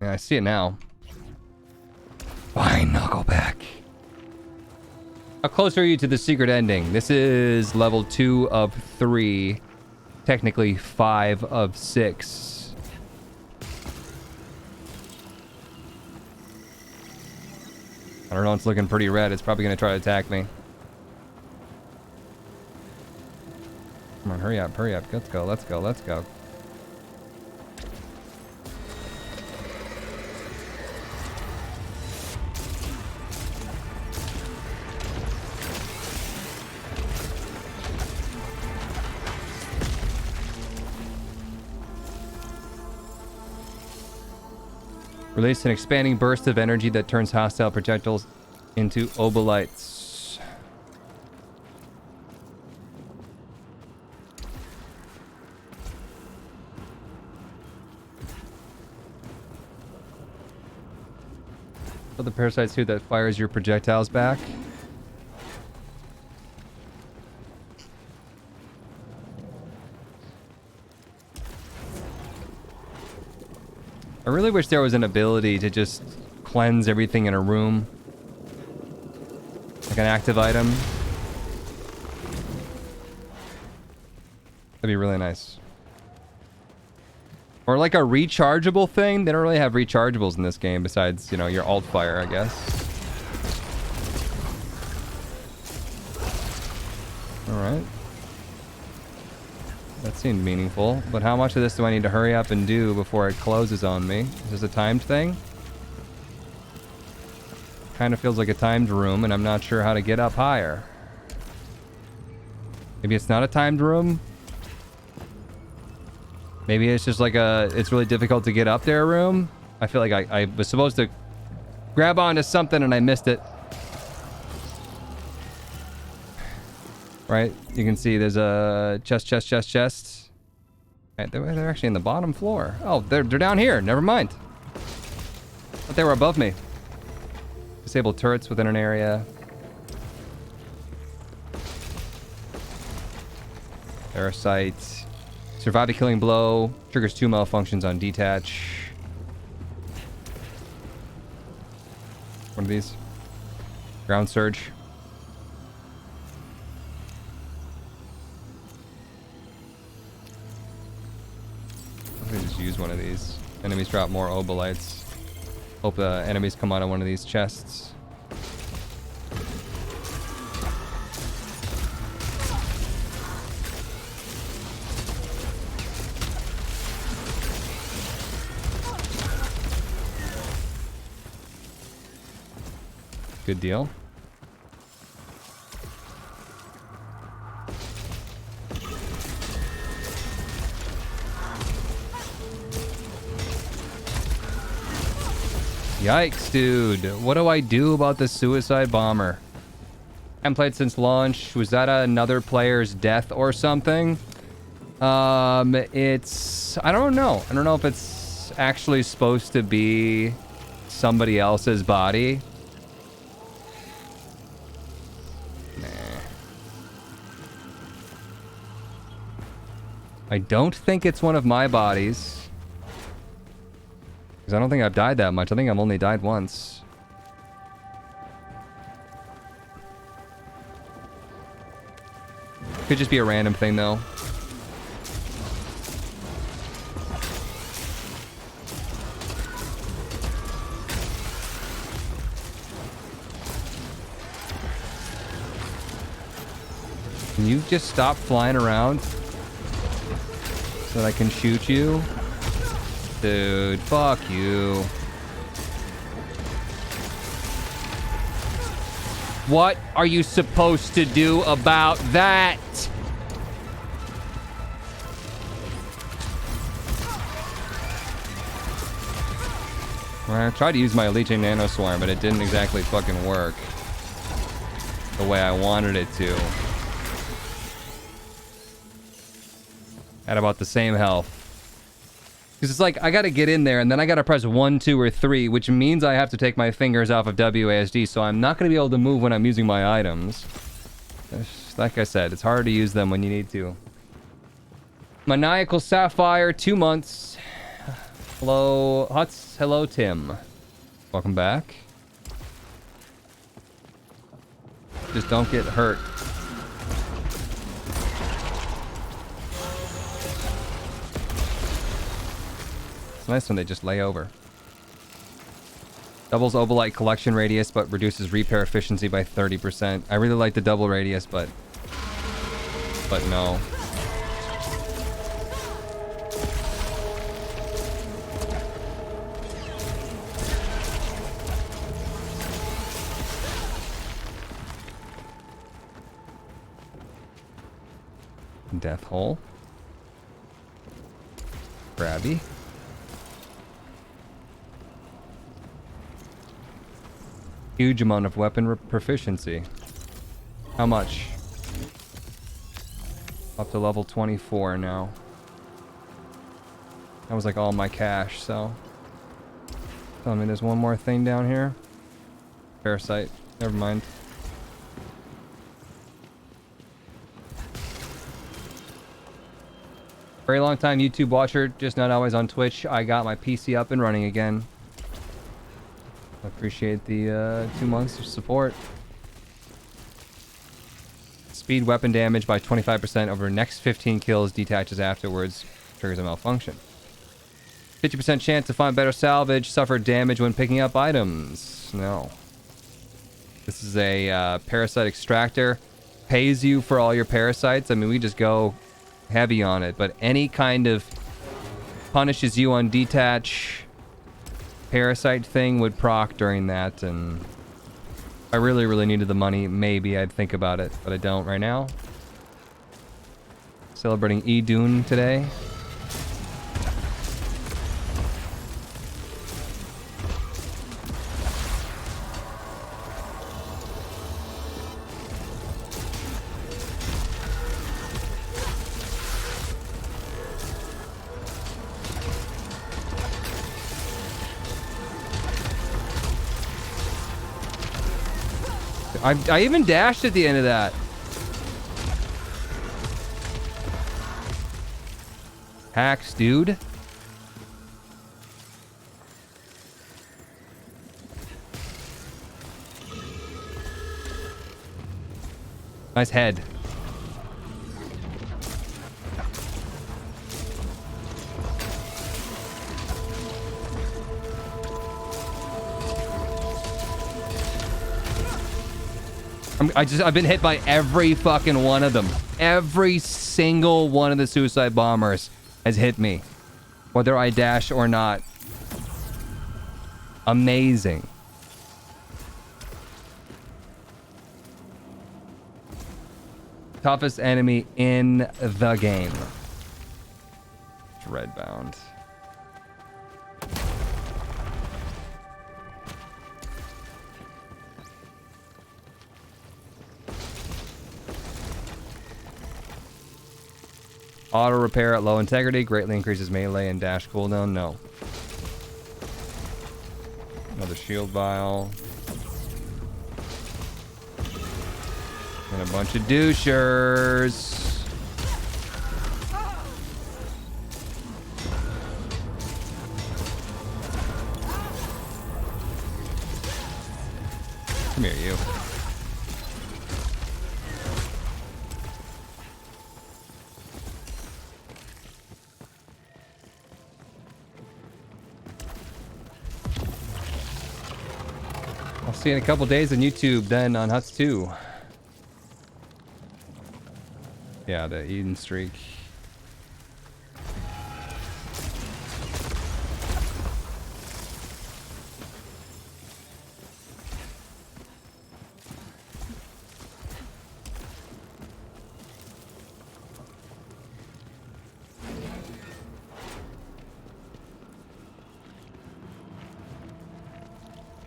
Yeah, I see it now. Fine, I'll go back. How close are you to the secret ending? This is level 2 of 3. Technically 5 of 6. I don't know, it's looking pretty red. It's probably going to try to attack me. Come on, hurry up, hurry up. Let's go, let's go, let's go. Release an expanding burst of energy that turns hostile projectiles into obolites. So the parasite suit that fires your projectiles back. I really wish there was an ability to just cleanse everything in a room. Like an active item. That'd be really nice. Or like a rechargeable thing. They don't really have rechargeables in this game besides, you know, your alt fire, I guess. Alright. That seemed meaningful. But how much of this do I need to hurry up and do before it closes on me? Is this a timed thing? Kind of feels like a timed room, and I'm not sure how to get up higher. Maybe it's not a timed room? Maybe it's just like it's really difficult to get up there room? I feel like I was supposed to grab onto something and I missed it. Right? You can see there's a chest. Right, they're actually in the bottom floor. Oh, they're down here. Never mind. But they were above me. Disable turrets within an area. Parasite. Survive a killing blow. Triggers 2 malfunctions on detach. One of these. Ground surge. Let me just use one of these. Enemies drop more obolites. Hope the enemies come out of one of these chests. Good deal. Yikes, dude. What do I do about the suicide bomber? I haven't played since launch. Was that another player's death or something? It's... I don't know. I don't know if it's actually supposed to be somebody else's body. Nah. I don't think it's one of my bodies. I don't think I've died that much. I think I've only died once. Could just be a random thing, though. Can you just stop flying around so that I can shoot you? Dude, fuck you. What are you supposed to do about that? Well, I tried to use my Leeching Nano Swarm, but it didn't exactly fucking work the way I wanted it to. At about the same health. Because it's like, I gotta get in there, and then I gotta press 1, 2, or 3, which means I have to take my fingers off of WASD, so I'm not gonna be able to move when I'm using my items. Like I said, it's hard to use them when you need to. Maniacal Sapphire, 2 months. Hello, Huts. Hello, Tim. Welcome back. Just don't get hurt. Nice when they just lay over. Doubles obolite collection radius, but reduces repair efficiency by 30%. I really like the double radius, but no. Death hole. Grabby. Huge amount of weapon proficiency. How much? Up to level 24 now. That was like all my cash, so. Tell me there's one more thing down here. Parasite. Never mind. Very long time YouTube watcher, just not always on Twitch. I got my PC up and running again. I appreciate the 2 months of support. Speed weapon damage by 25% over next 15 kills, detaches afterwards, triggers a malfunction. 50% chance to find better salvage, suffer damage when picking up items. No. This is a parasite extractor. Pays you for all your parasites. I mean, we just go heavy on it, but any kind of punishes you on detach parasite thing would proc during that, and if I really needed the money, maybe I'd think about it, but I don't right now. Celebrating E-Dune today. I even dashed at the end of that. Hacks, dude. Nice head. I've been hit by every fucking one of them. Every single one of the suicide bombers has hit me, whether I dash or not. Amazing. Toughest enemy in the game. Dreadbound. Auto repair at low integrity greatly increases melee and dash cooldown. No. Another shield vial. And a bunch of douchers. Come here, you. I'll see you in a couple days on YouTube, then on Huts 2. Yeah, the Eden streak.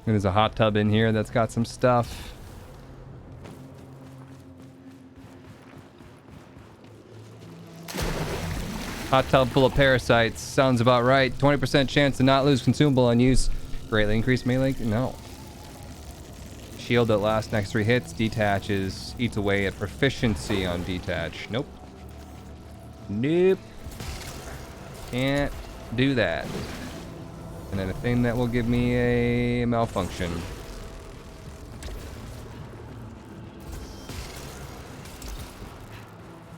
And there's a hot tub in here that's got some stuff. Hot tub full of parasites. Sounds about right. 20% chance to not lose consumable on use. Greatly increased melee? No. Shield that lasts next 3 hits. Detaches. Eats away at proficiency on detach. Nope. Nope. Can't do that. And then a thing that will give me a malfunction.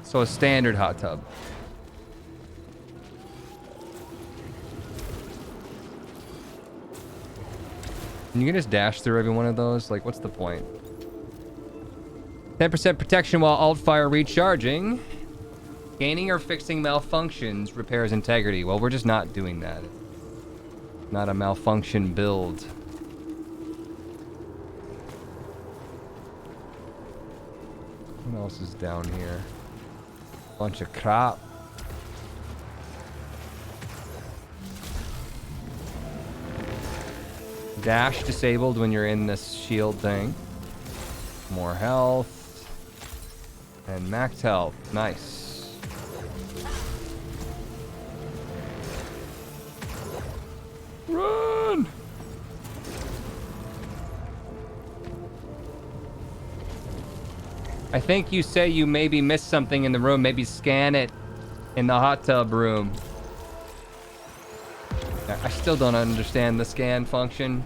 So a standard hot tub. And you can just dash through every one of those? Like, what's the point? 10% protection while alt fire recharging. Gaining or fixing malfunctions repairs integrity. Well, we're just not doing that. Not a malfunction build. What else is down here? Bunch of crap. Dash disabled when you're in this shield thing. More health. And max health. Nice. Run! I think you say you maybe missed something in the room. Maybe scan it in the hot tub room. I still don't understand the scan function.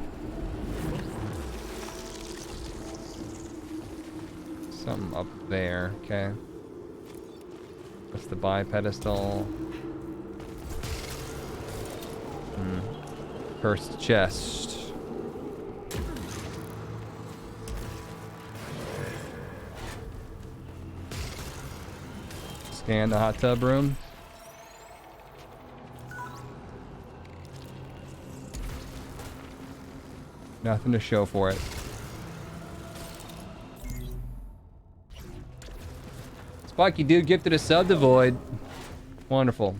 Something up there, okay. That's the buy pedestal. Cursed chest. Scan the hot tub room. Nothing to show for it. Spiky dude gifted a sub to Void. Wonderful.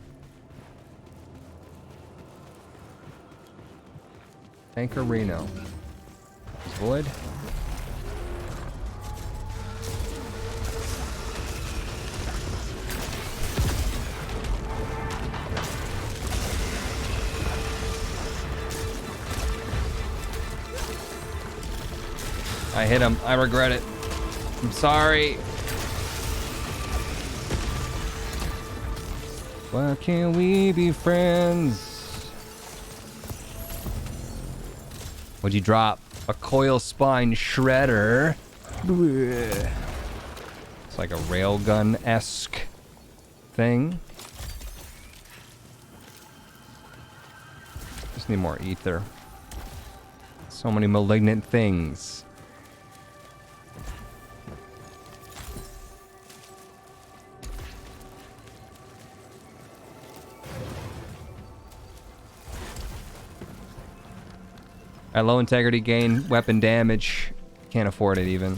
Anchorino. Void. I hit him. I regret it. I'm sorry. Why can't we be friends? What'd you drop? A coil spine shredder. Blech. It's like a railgun-esque thing. Just need more ether. So many malignant things. At low integrity gain, weapon damage. Can't afford it even.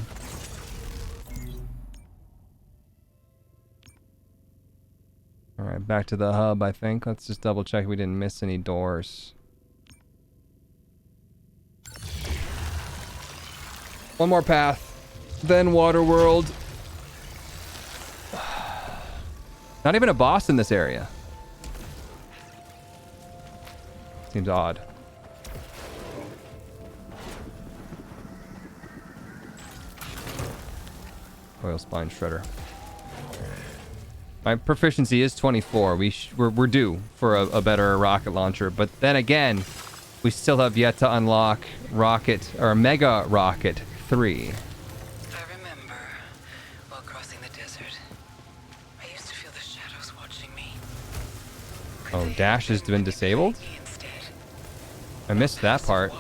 Alright, back to the hub, I think. Let's just double check we didn't miss any doors. One more path. Then Waterworld. Not even a boss in this area. Seems odd. Oil spine shredder. My proficiency is 24. We're due for a better rocket launcher, but then again, we still have yet to unlock rocket or Mega Rocket 3. I remember while crossing the desert, I used to feel the shadows watching me. Oh, dash has been disabled? I missed that part.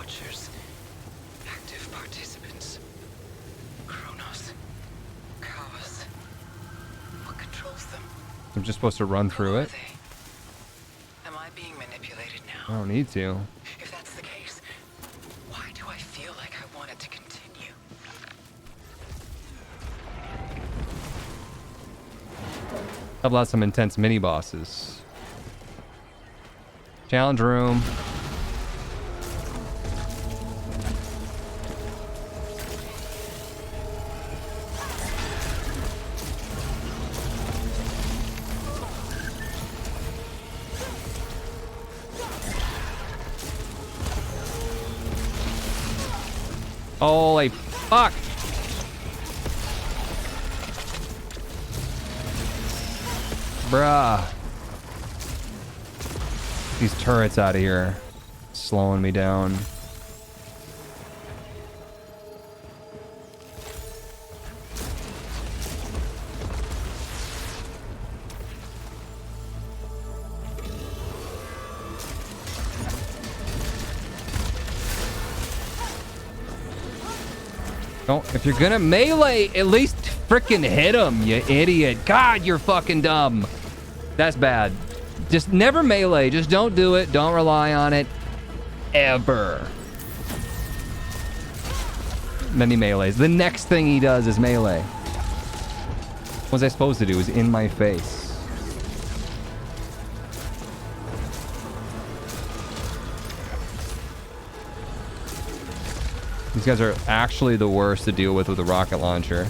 I'm just supposed to run through it. Am I being manipulated now? I don't need to. If that's the case, why do I feel like I want it to continue? I've got some intense mini bosses. Challenge room. Holy fuck! Bruh. These turrets out of here. Slowing me down. If you're gonna melee, at least frickin' hit him, you idiot. God, you're fucking dumb. That's bad. Just never melee. Just don't do it. Don't rely on it. Ever. Then he melees. The next thing he does is melee. What was I supposed to do? It was in my face. These guys are actually the worst to deal with a rocket launcher.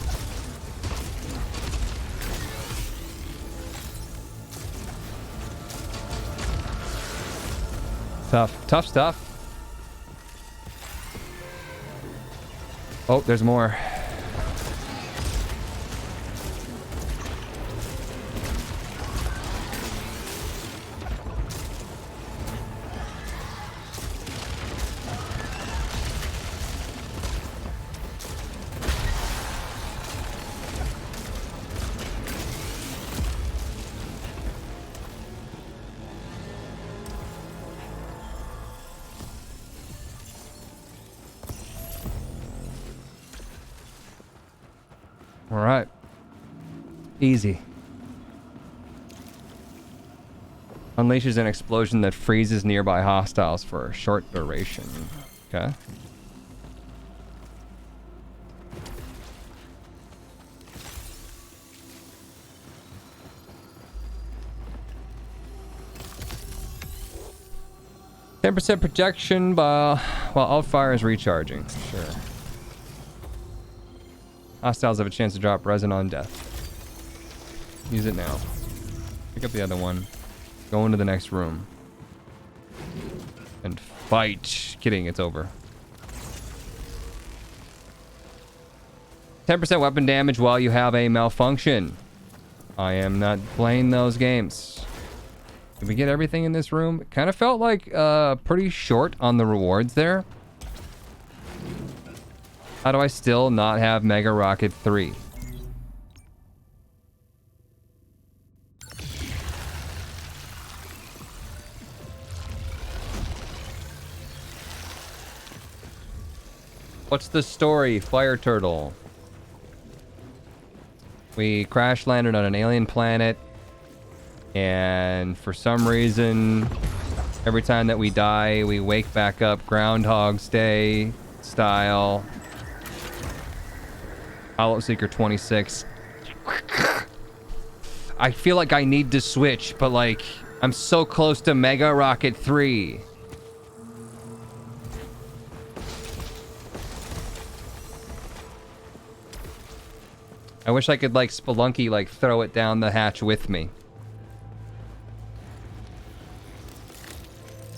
Tough stuff. Oh, there's more. All right. Easy. Unleashes an explosion that freezes nearby hostiles for a short duration. Okay. %% projection while Outfire is recharging. Sure. Hostiles have a chance to drop resin on death. Use it now. Pick up the other one. Go into the next room. And fight. Kidding, it's over. 10% weapon damage while you have a malfunction. I am not playing those games. Did we get everything in this room? It kind of felt like pretty short on the rewards there. How do I still not have Mega Rocket 3? What's the story, Fire Turtle? We crash landed on an alien planet, and for some reason, every time that we die, we wake back up Groundhog's Day style. Hollow Seeker 26. I feel like I need to switch, but like, I'm so close to Mega Rocket 3. I wish I could like Spelunky, like throw it down the hatch with me.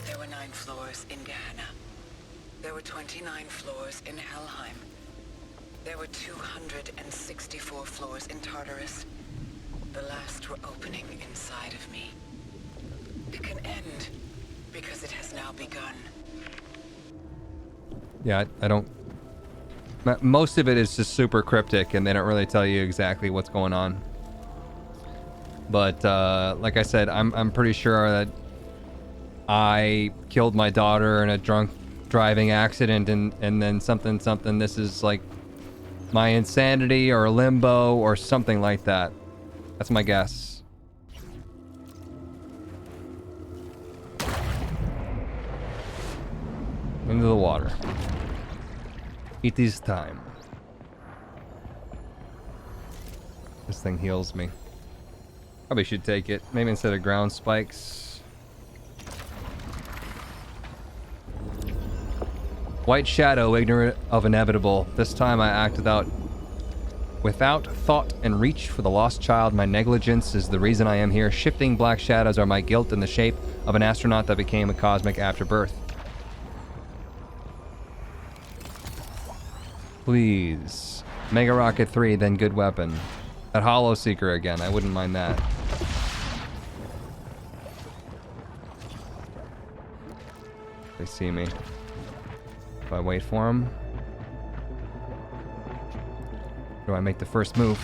There were 9 floors in Gehenna. There were 29 floors in Helheim. There were 264 floors in Tartarus. The last were opening inside of me. It can end, because it has now begun. Yeah, I don't... Most of it is just super cryptic, and they don't really tell you exactly what's going on. But, like I said, I'm pretty sure that I killed my daughter in a drunk driving accident, and then something, this is like my insanity or limbo or something like that. That's my guess. Into the water. It is time. This thing heals me. Probably should take it. Maybe instead of ground spikes. White Shadow, ignorant of inevitable. This time I act without thought and reach for the lost child. My negligence is the reason I am here. Shifting black shadows are my guilt in the shape of an astronaut that became a cosmic afterbirth. Please. Mega Rocket 3, then good weapon. That Hollow Seeker again, I wouldn't mind that. They see me. If I wait for them. Do I make the first move?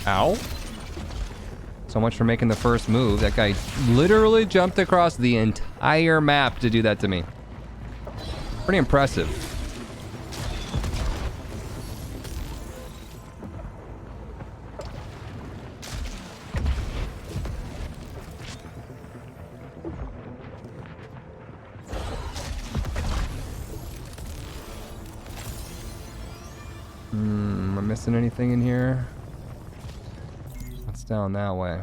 Ow. So much for making the first move. That guy literally jumped across the entire map to do that to me. Pretty impressive. Am I missing anything in here? What's down that way?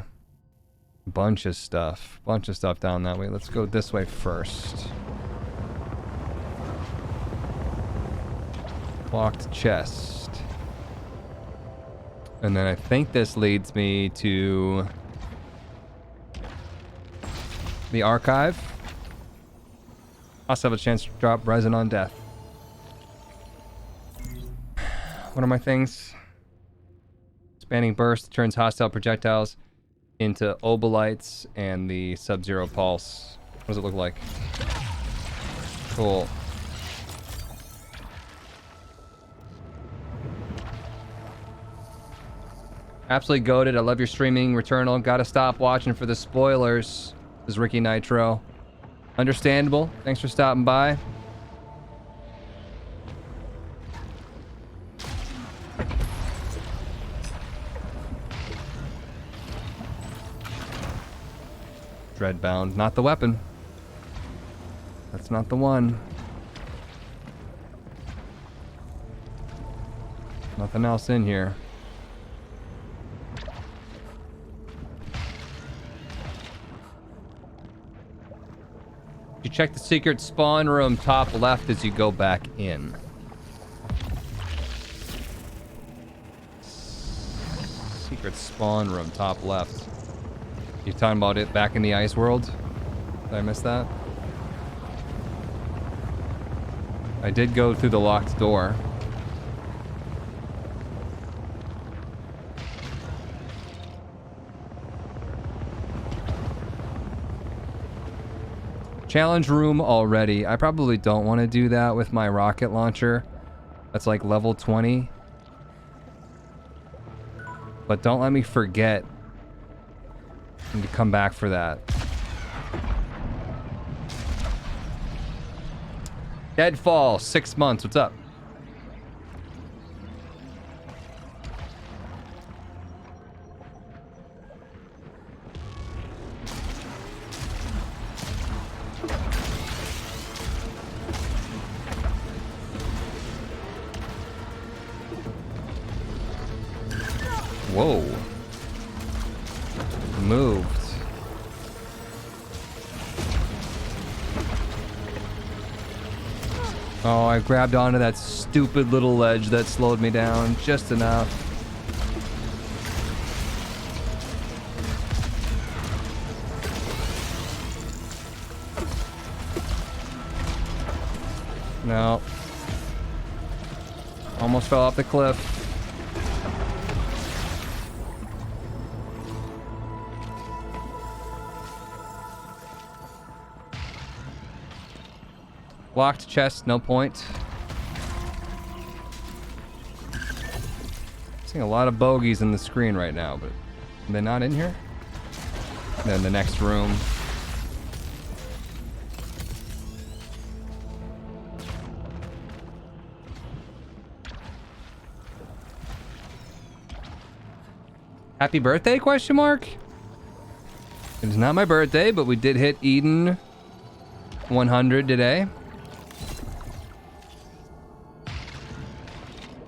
Bunch of stuff down that way. Let's go this way first. Locked chest. And then I think this leads me to the archive. Also have a chance to drop resin on death. What are my things? Spanning burst turns hostile projectiles into obolites and the sub-zero pulse. What does it look like? Cool. Absolutely goated. I love your streaming, Returnal. Gotta stop watching for the spoilers. This is Ricky Nitro. Understandable. Thanks for stopping by. Dreadbound. Not the weapon. That's not the one. Nothing else in here. You check the secret spawn room top left as you go back in. Secret spawn room top left. You talking about it back in the ice world? Did I miss that? I did go through the locked door. Challenge room already. I probably don't want to do that with my rocket launcher. That's like level 20. But don't let me forget. I need to come back for that. Deadfall, 6 months. What's up? Whoa. Moved. Oh, I grabbed onto that stupid little ledge that slowed me down just enough. No. Almost fell off the cliff. Locked chest, no point. Seeing a lot of bogeys in the screen right now, but they're not in here. Then the next room. Happy birthday, question mark? It is not my birthday, but we did hit Eden 100 today.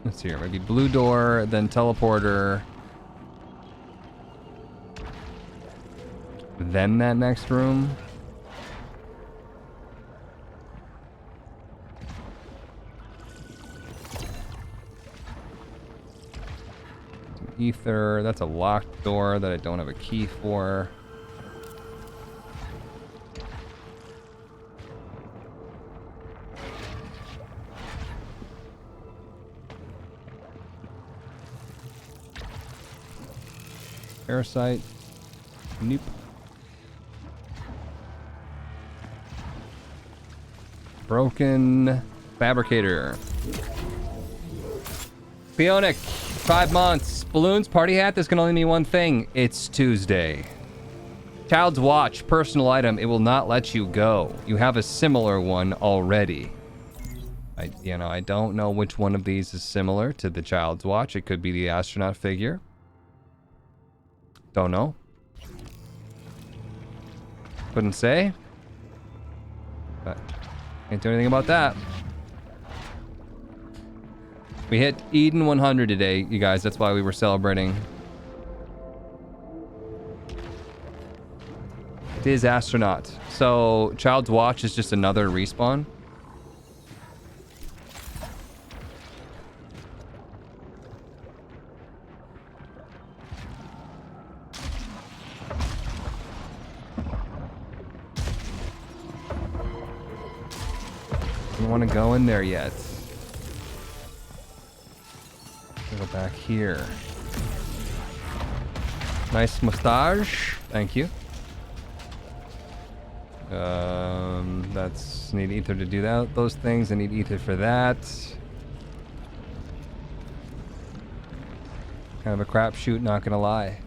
Let's see here, maybe blue door, then teleporter. Then that next room. Some ether, that's a locked door that I don't have a key for. Parasite. Nope. Broken fabricator. Bionic, 5 months. Balloons, party hat, this can only mean one thing. It's Tuesday. Child's watch, personal item. It will not let you go. You have a similar one already. I don't know which one of these is similar to the child's watch. It could be the astronaut figure. Don't know. Couldn't say. But can't do anything about that. We hit Eden 100 today, you guys. That's why we were celebrating. It is astronaut. So Child's watch is just another respawn. don't want to go in there yet. Go back here. Nice mustache. Thank you. That's need ether to do that. Those things. I need ether for that. Kind of a crapshoot, not gonna lie.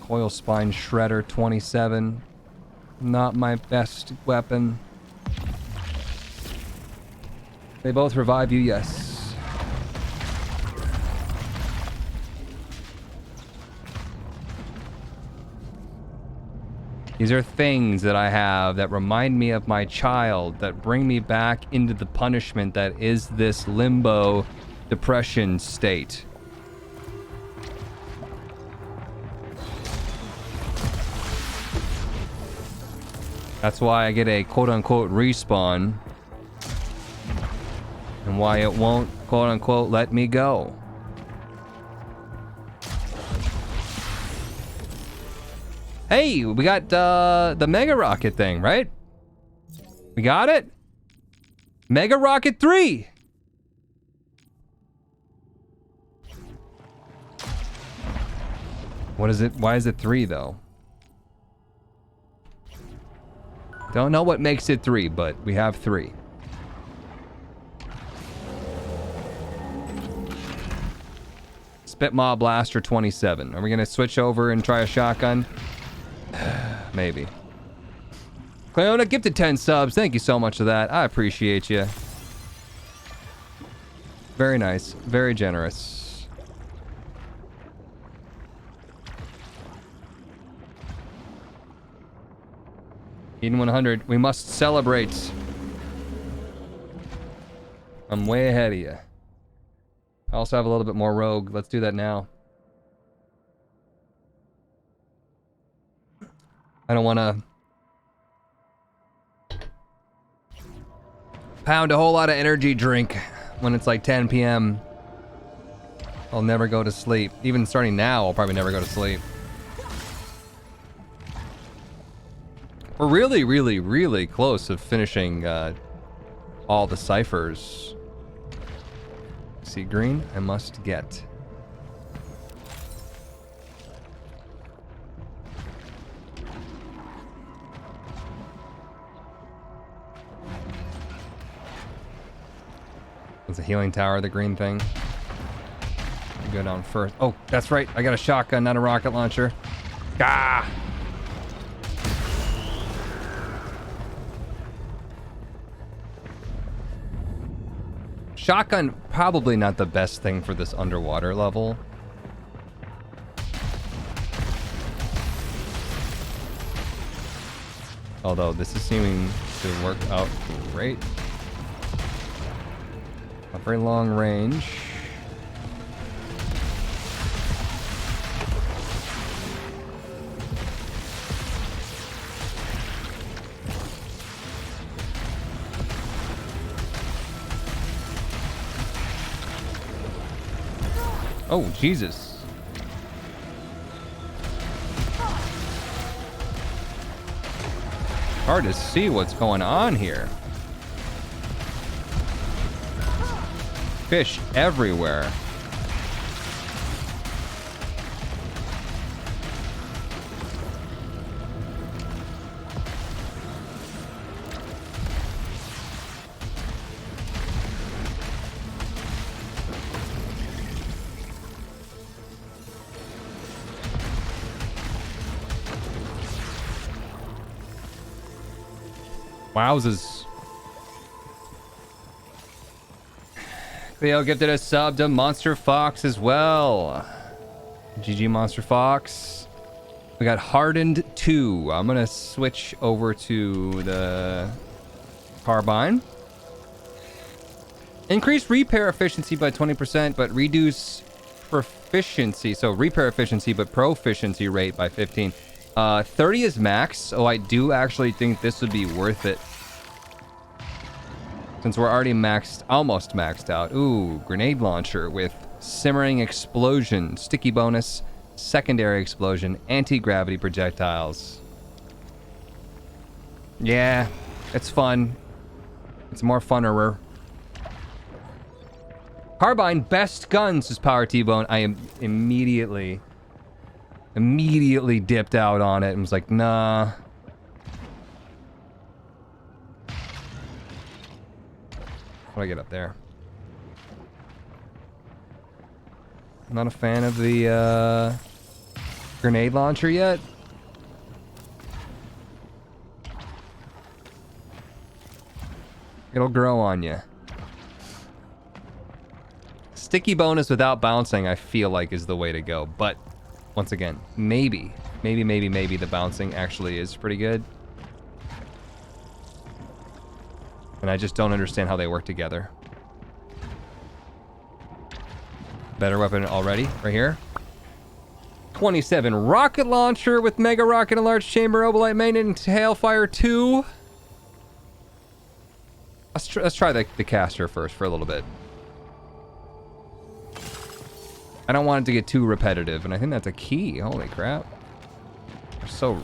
Coil spine shredder 27. Not my best weapon. They both revive you, yes. These are things that I have that remind me of my child, that bring me back into the punishment that is this limbo depression state. That's why I get a quote-unquote respawn. And why it won't quote-unquote let me go. Hey, we got the Mega Rocket thing, right? We got it? Mega Rocket 3! What is it? Why is it 3 though? Don't know what makes it 3, but we have 3. Spit Maw Blaster 27. Are we gonna switch over and try a shotgun? Maybe. Cleona gifted 10 subs. Thank you so much for that. I appreciate you. Very nice. Very generous. Eden 100, we must celebrate. I'm way ahead of you. I also have a little bit more rogue. Let's do that now. I don't want to pound a whole lot of energy drink when it's like 10 p.m. I'll never go to sleep. Even starting now, I'll probably never go to sleep. We're really, really, really close to finishing all the ciphers. See green? I must get. There's a healing tower, the green thing. Go down first. Oh, that's right. I got a shotgun, not a rocket launcher. Gah! Shotgun, probably not the best thing for this underwater level. Although this is seeming to work out great. Not very long range. Oh, Jesus. Hard to see what's going on here. Fish everywhere. Wowzers. Cleo gifted a sub to Monster Fox as well. GG Monster Fox. We got Hardened 2. I'm gonna switch over to the carbine. Increase repair efficiency by 20%, but reduce proficiency. So repair efficiency, but proficiency rate by 15. 30 is max, so I do actually think this would be worth it. Since we're already almost maxed out. Ooh, grenade launcher with simmering explosion, sticky bonus, secondary explosion, anti-gravity projectiles. Yeah, it's fun. It's more funnerer. Carbine, best guns, is Power T-Bone. I am immediately dipped out on it and was like, nah. How do I get up there? I'm not a fan of the grenade launcher yet. It'll grow on you. Sticky bonus without bouncing, I feel like, is the way to go. But once again, maybe the bouncing actually is pretty good. And I just don't understand how they work together. Better weapon already, right here. 27, rocket launcher with mega rocket and large chamber, obolite maintenance, hailfire 2. Let's try the caster first for a little bit. I don't want it to get too repetitive, and I think that's a key. Holy crap.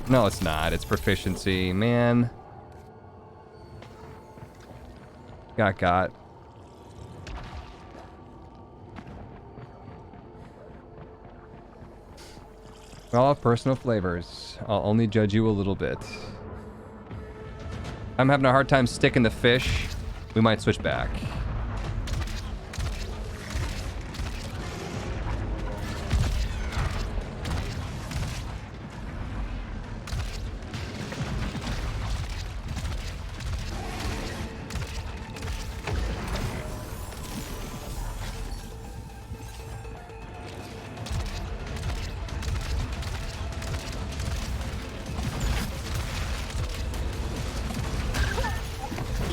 No, it's not. It's proficiency, man. Got. We all have personal flavors. I'll only judge you a little bit. I'm having a hard time sticking the fish. We might switch back.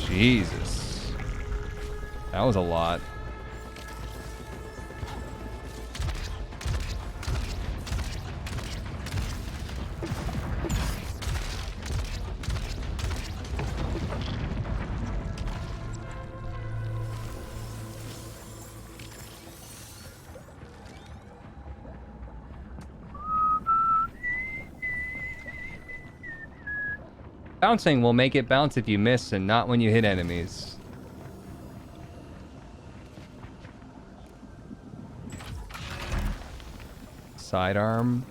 Jesus. That was a lot. Bouncing will make it bounce if you miss and not when you hit enemies. Sidearm.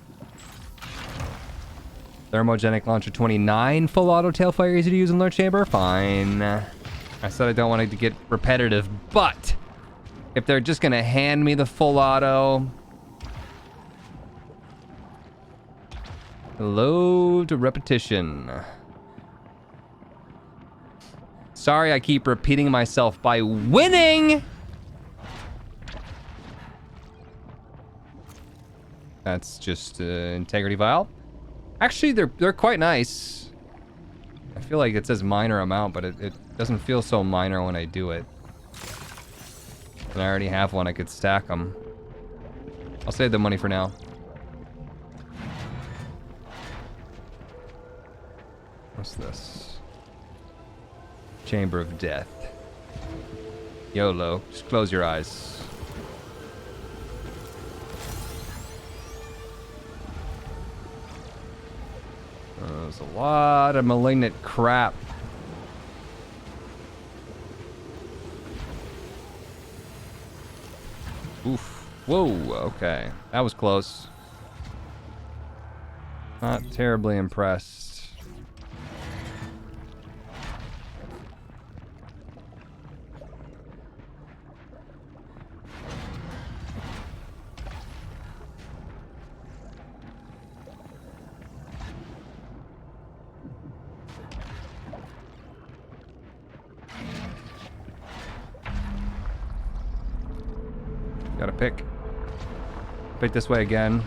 Thermogenic launcher 29. Full auto tailfire easy to use in Lord Chamber. Fine. I said I don't want it to get repetitive, but if they're just gonna hand me the full auto. Hello to repetition. Sorry I keep repeating myself by winning! That's just integrity vial. Actually, they're quite nice. I feel like it says minor amount, but it doesn't feel so minor when I do it. And I already have one, I could stack them. I'll save the money for now. What's this? Chamber of Death. YOLO. Just close your eyes. There's a lot of malignant crap. Oof. Whoa, okay. That was close. Not terribly impressed. Gotta pick. Pick this way again.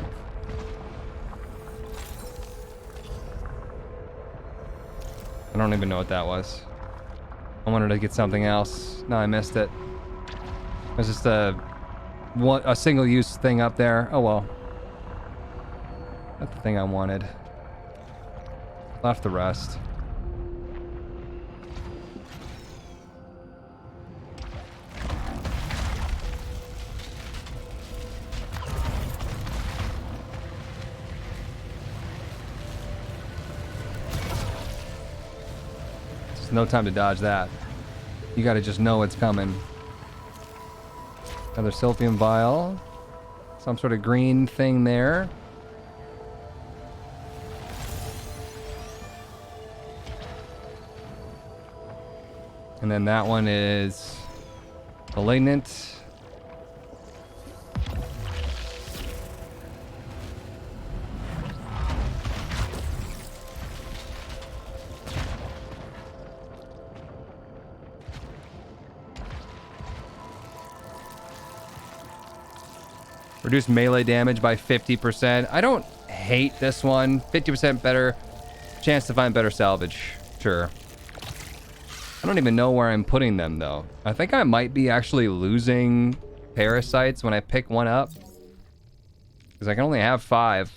I don't even know what that was. I wanted to get something else. No, I missed it. It was just a single-use thing up there. Oh well. Not the thing I wanted. Left the rest. There's no time to dodge that. You gotta just know it's coming. Another Sylphium Vial. Some sort of green thing there. And then that one is Malignant. Reduce melee damage by 50%. I don't hate this one. 50% better chance to find better salvage. Sure. I don't even know where I'm putting them, though. I think I might be actually losing parasites when I pick one up. Because I can only have 5.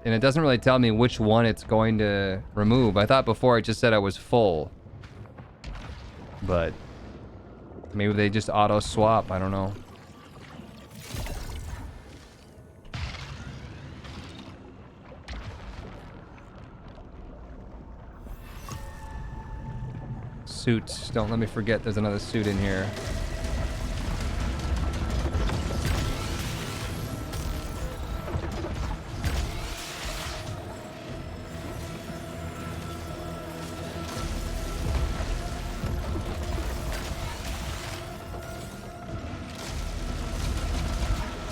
And it doesn't really tell me which one it's going to remove. I thought before it just said I was full. But maybe they just auto-swap. I don't know. Suit. Don't let me forget there's another suit in here.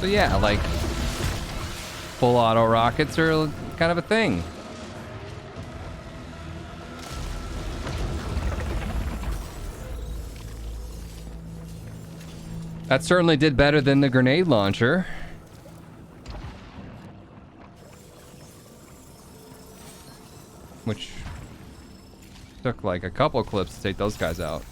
So yeah, like full auto rockets are kind of a thing. That certainly did better than the grenade launcher. Which took like a couple clips to take those guys out.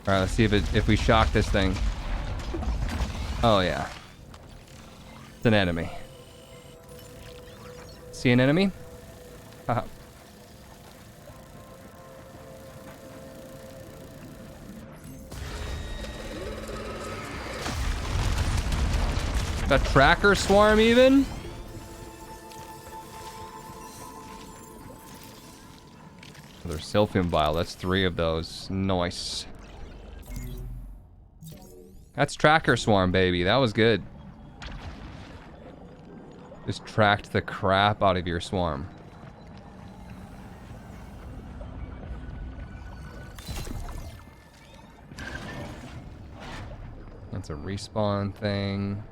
Alright, let's see if we shock this thing. Oh yeah. It's an enemy. See an enemy? Haha. Got tracker swarm even? Another Sylphium Vial. That's 3 of those. Nice. That's tracker swarm, baby. That was good. Just tracked the crap out of your swarm. That's a respawn thing.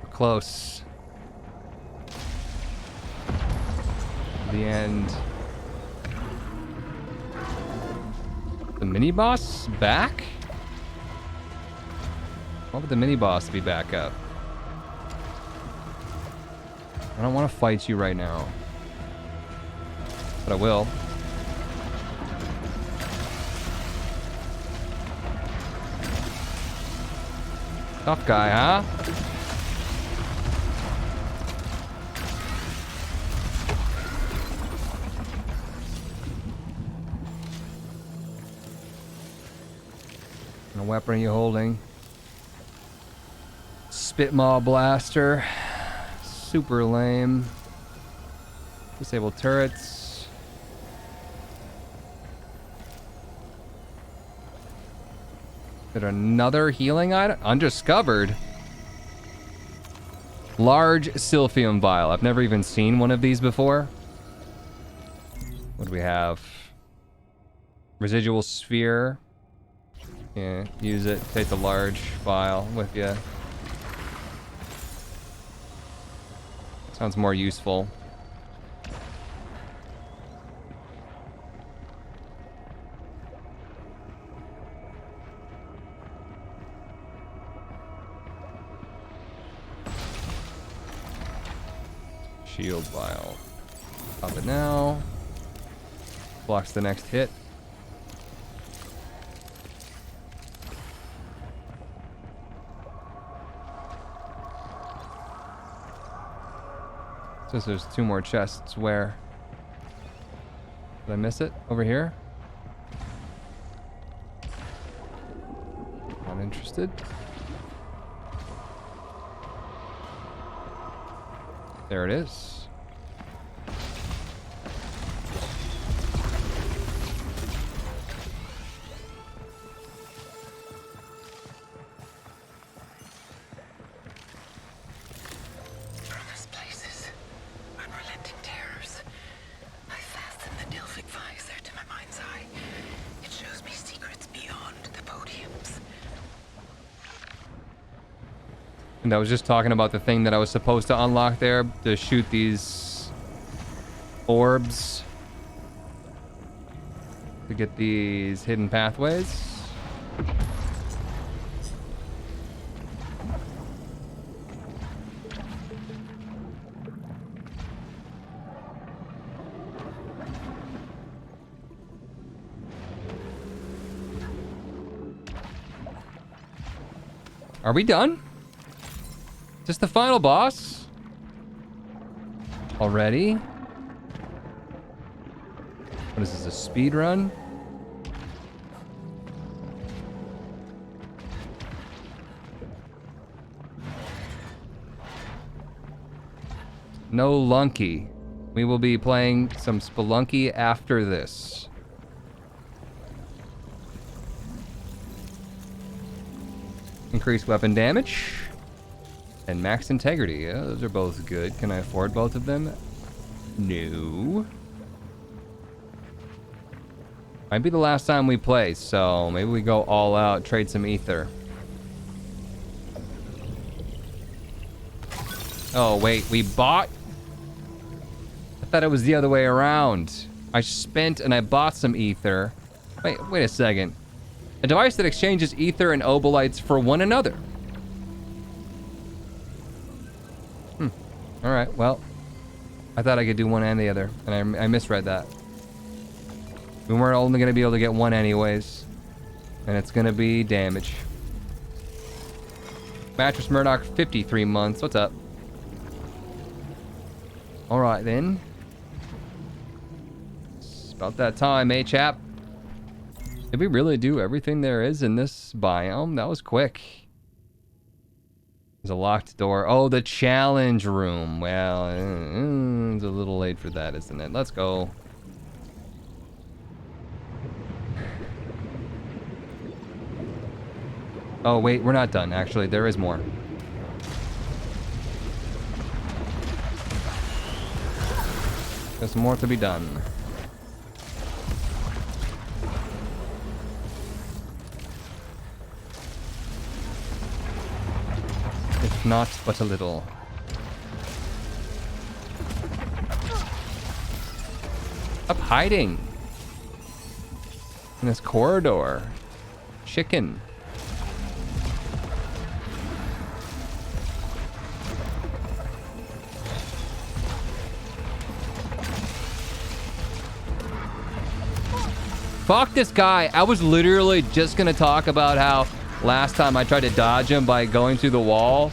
We're close. The end. The mini-boss back? Why would the mini-boss be back up? I don't want to fight you right now. But I will. Tough guy, huh? What weapon are you holding? Spitmaw blaster. Super lame. Disable turrets. Is there another healing item? Undiscovered. Large Sylphium Vial. I've never even seen one of these before. What do we have? Residual Sphere. Yeah, use it. Take the large vial with you. Sounds more useful. Shield vial. Pop it now. Blocks the next hit. Says there's 2 more chests. Where? Did I miss it? Over here? Not interested. There it is. Promised places, unrelenting terrors. I fasten the Delphic visor to my mind's eye. It shows me secrets beyond the podiums. And I was just talking about the thing that I was supposed to unlock there to shoot these orbs to get these hidden pathways. Are we done? Is this the final boss? Already? What is this, a speed run? No Lunky. We will be playing some Spelunky after this. Increased weapon damage. And max integrity. Yeah, those are both good. Can I afford both of them? No. Might be the last time we play, so maybe we go all out, trade some ether. Oh, wait, we bought? I thought it was the other way around. I spent and I bought some ether. Wait a second. A device that exchanges ether and obolites for one another. All right, well, I thought I could do one and the other, and I misread that. We weren't only going to be able to get one anyways, and it's going to be damage. Mattress Murdoch, 53 months. What's up? All right, then. It's about that time, eh, chap? Did we really do everything there is in this biome? That was quick. There's a locked door. Oh, the challenge room. Well, it's a little late for that, isn't it? Let's go. Oh, wait, we're not done, actually. There is more. There's more to be done. If not, but a little. Stop hiding in this corridor. Chicken. Fuck this guy. I was literally just gonna talk about how last time I tried to dodge him by going through the wall.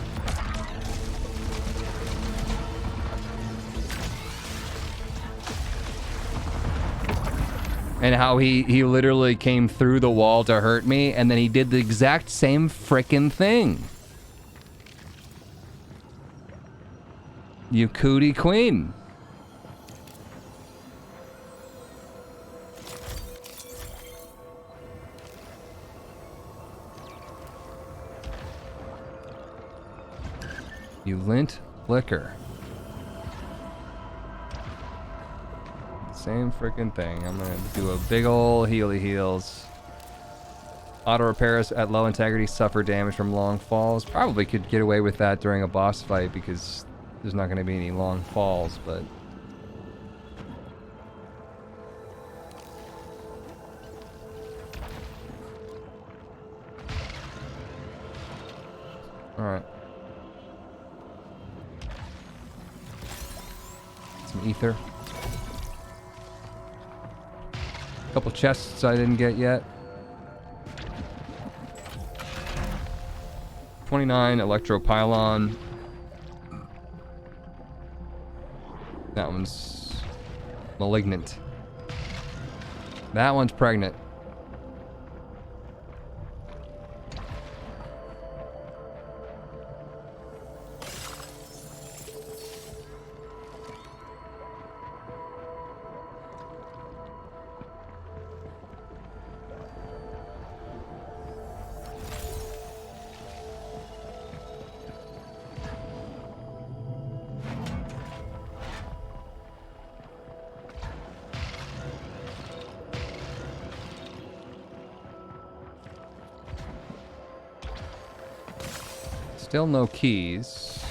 And how he literally came through the wall to hurt me, and then he did the exact same frickin' thing. You cootie queen. You lint flicker. Same freaking thing. I'm gonna do a big ol' healy heals. Auto repairs at low integrity suffer damage from long falls. Probably could get away with that during a boss fight because there's not gonna be any long falls, but alright. Some ether. Couple chests I didn't get yet. 29 electro pylon. That one's malignant. That one's pregnant. Still no keys.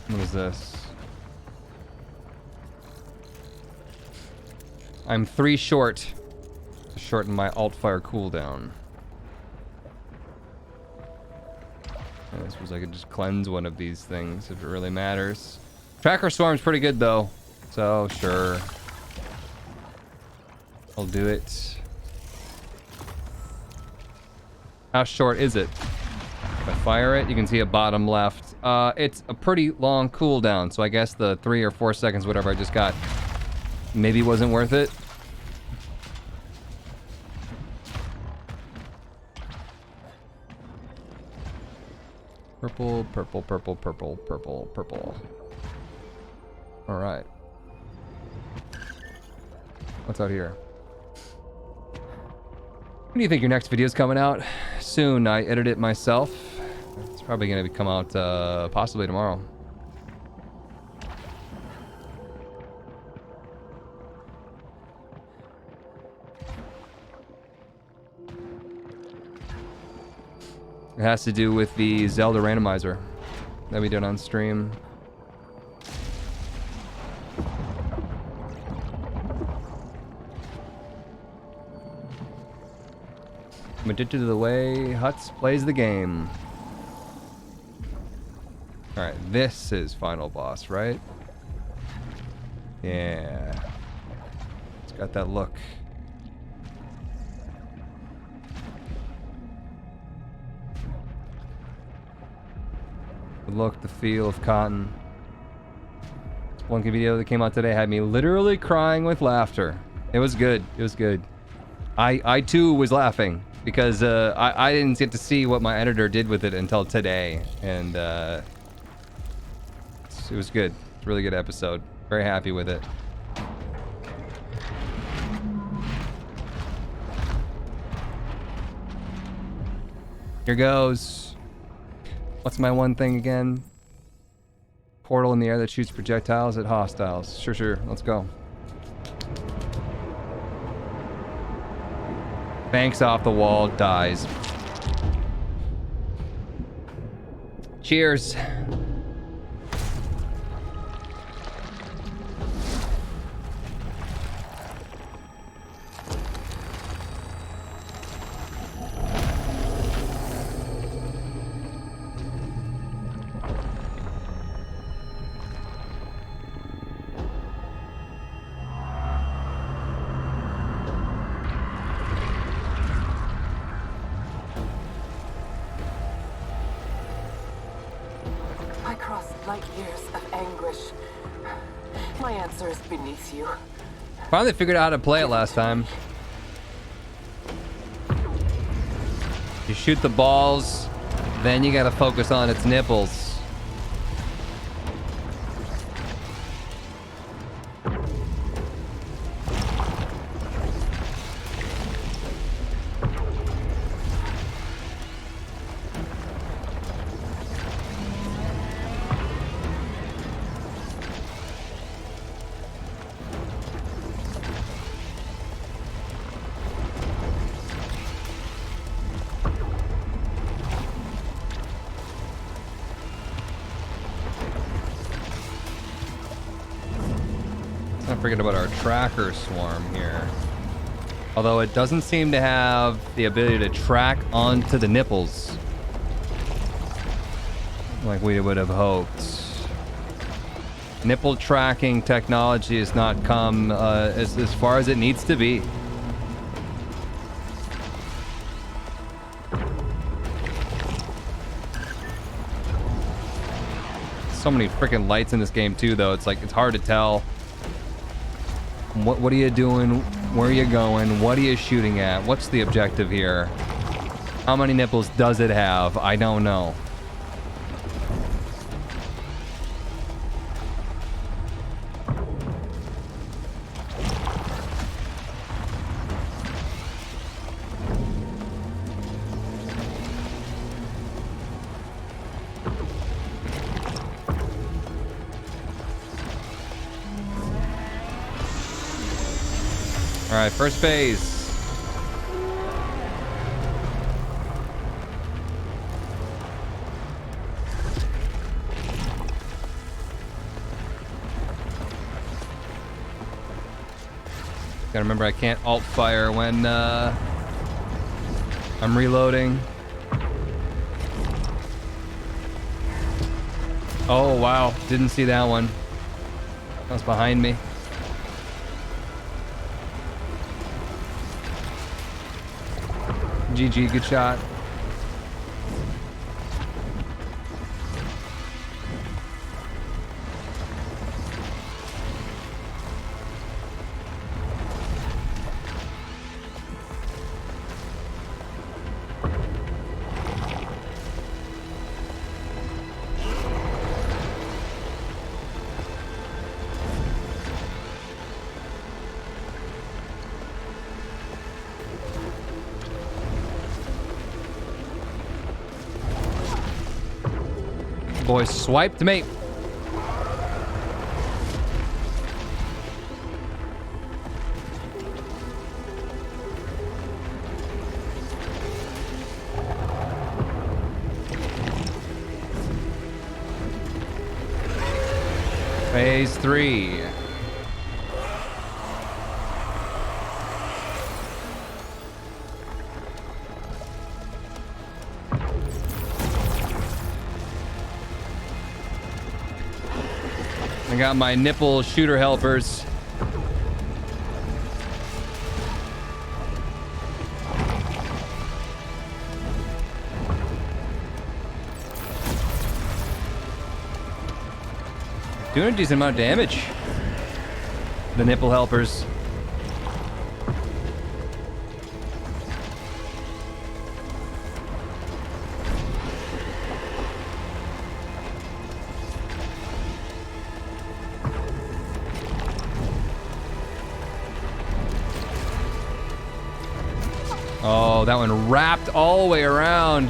What is this? I'm 3 short to shorten my alt-fire cooldown. I suppose I could just cleanse one of these things if it really matters. Tracker Swarm's pretty good though, so sure. I'll do it. How short is it? If I fire it, you can see it bottom left. It's a pretty long cooldown, so I guess the 3 or 4 seconds, whatever I just got, maybe wasn't worth it. Purple, purple, purple, purple, purple, purple. All right. What's out here? When do you think your next video is coming out? Soon. I edit it myself. It's probably going to come out possibly tomorrow. It has to do with the Zelda randomizer that we did on stream. I'm addicted to the way Huts plays the game. Alright, this is final boss, right? Yeah. It's got that look. The look, the feel of cotton. One video that came out today had me literally crying with laughter. It was good. It was good. I too was laughing because I didn't get to see what my editor did with it until today, and it was good. It's a really good episode. Very happy with it. Here goes. What's my one thing again? Portal in the air that shoots projectiles at hostiles. Sure, sure. Let's go. Banks off the wall, dies. Cheers. Finally figured out how to play it last time. You shoot the balls, then you gotta focus on its nipples. Forget about our tracker swarm here. Although it doesn't seem to have the ability to track onto the nipples like we would have hoped. Nipple tracking technology has not come as far as it needs to be. So many freaking lights in this game too, though. It's like it's hard to tell. What are you doing? Where are you going? What are you shooting at? What's the objective here? How many nipples does it have? I don't know. All right, first phase. Gotta remember I can't alt fire when I'm reloading. Oh wow, didn't see that one. That was behind me. GG, good shot. Boy swiped me. Phase 3. I got my nipple shooter helpers. Doing a decent amount of damage. The nipple helpers. Oh, that one wrapped all the way around.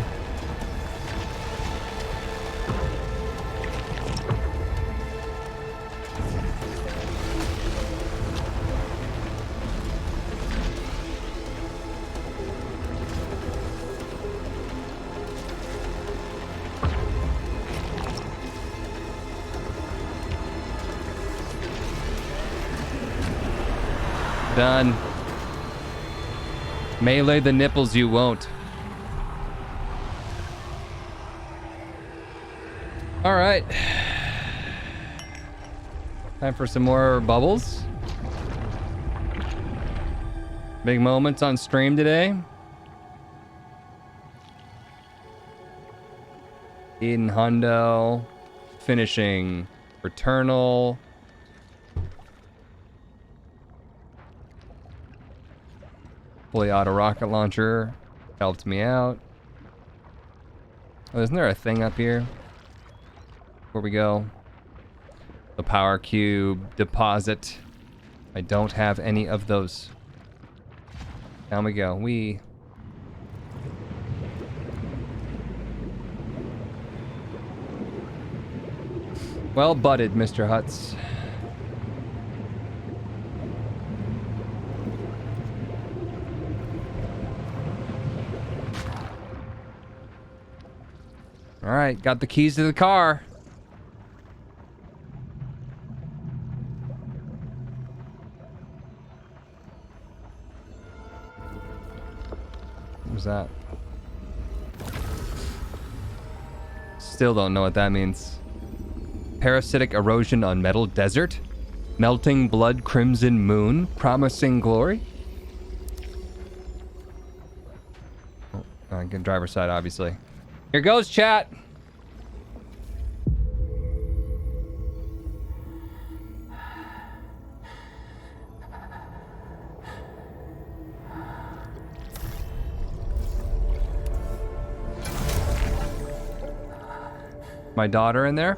Done. Melee the nipples, you won't. All right. Time for some more bubbles. Big moments on stream today. Eden Hundo finishing Returnal. Fully auto rocket launcher helped me out. Oh, isn't there a thing up here? Where we go? The power cube deposit. I don't have any of those. Down we go. Well butted, Mr. Hutz. All right, got the keys to the car. What was that? Still don't know what that means. parasitic erosion on metal desert, melting blood crimson moon, promising glory. Oh, good driver's side, obviously. Here goes, chat. My daughter in there?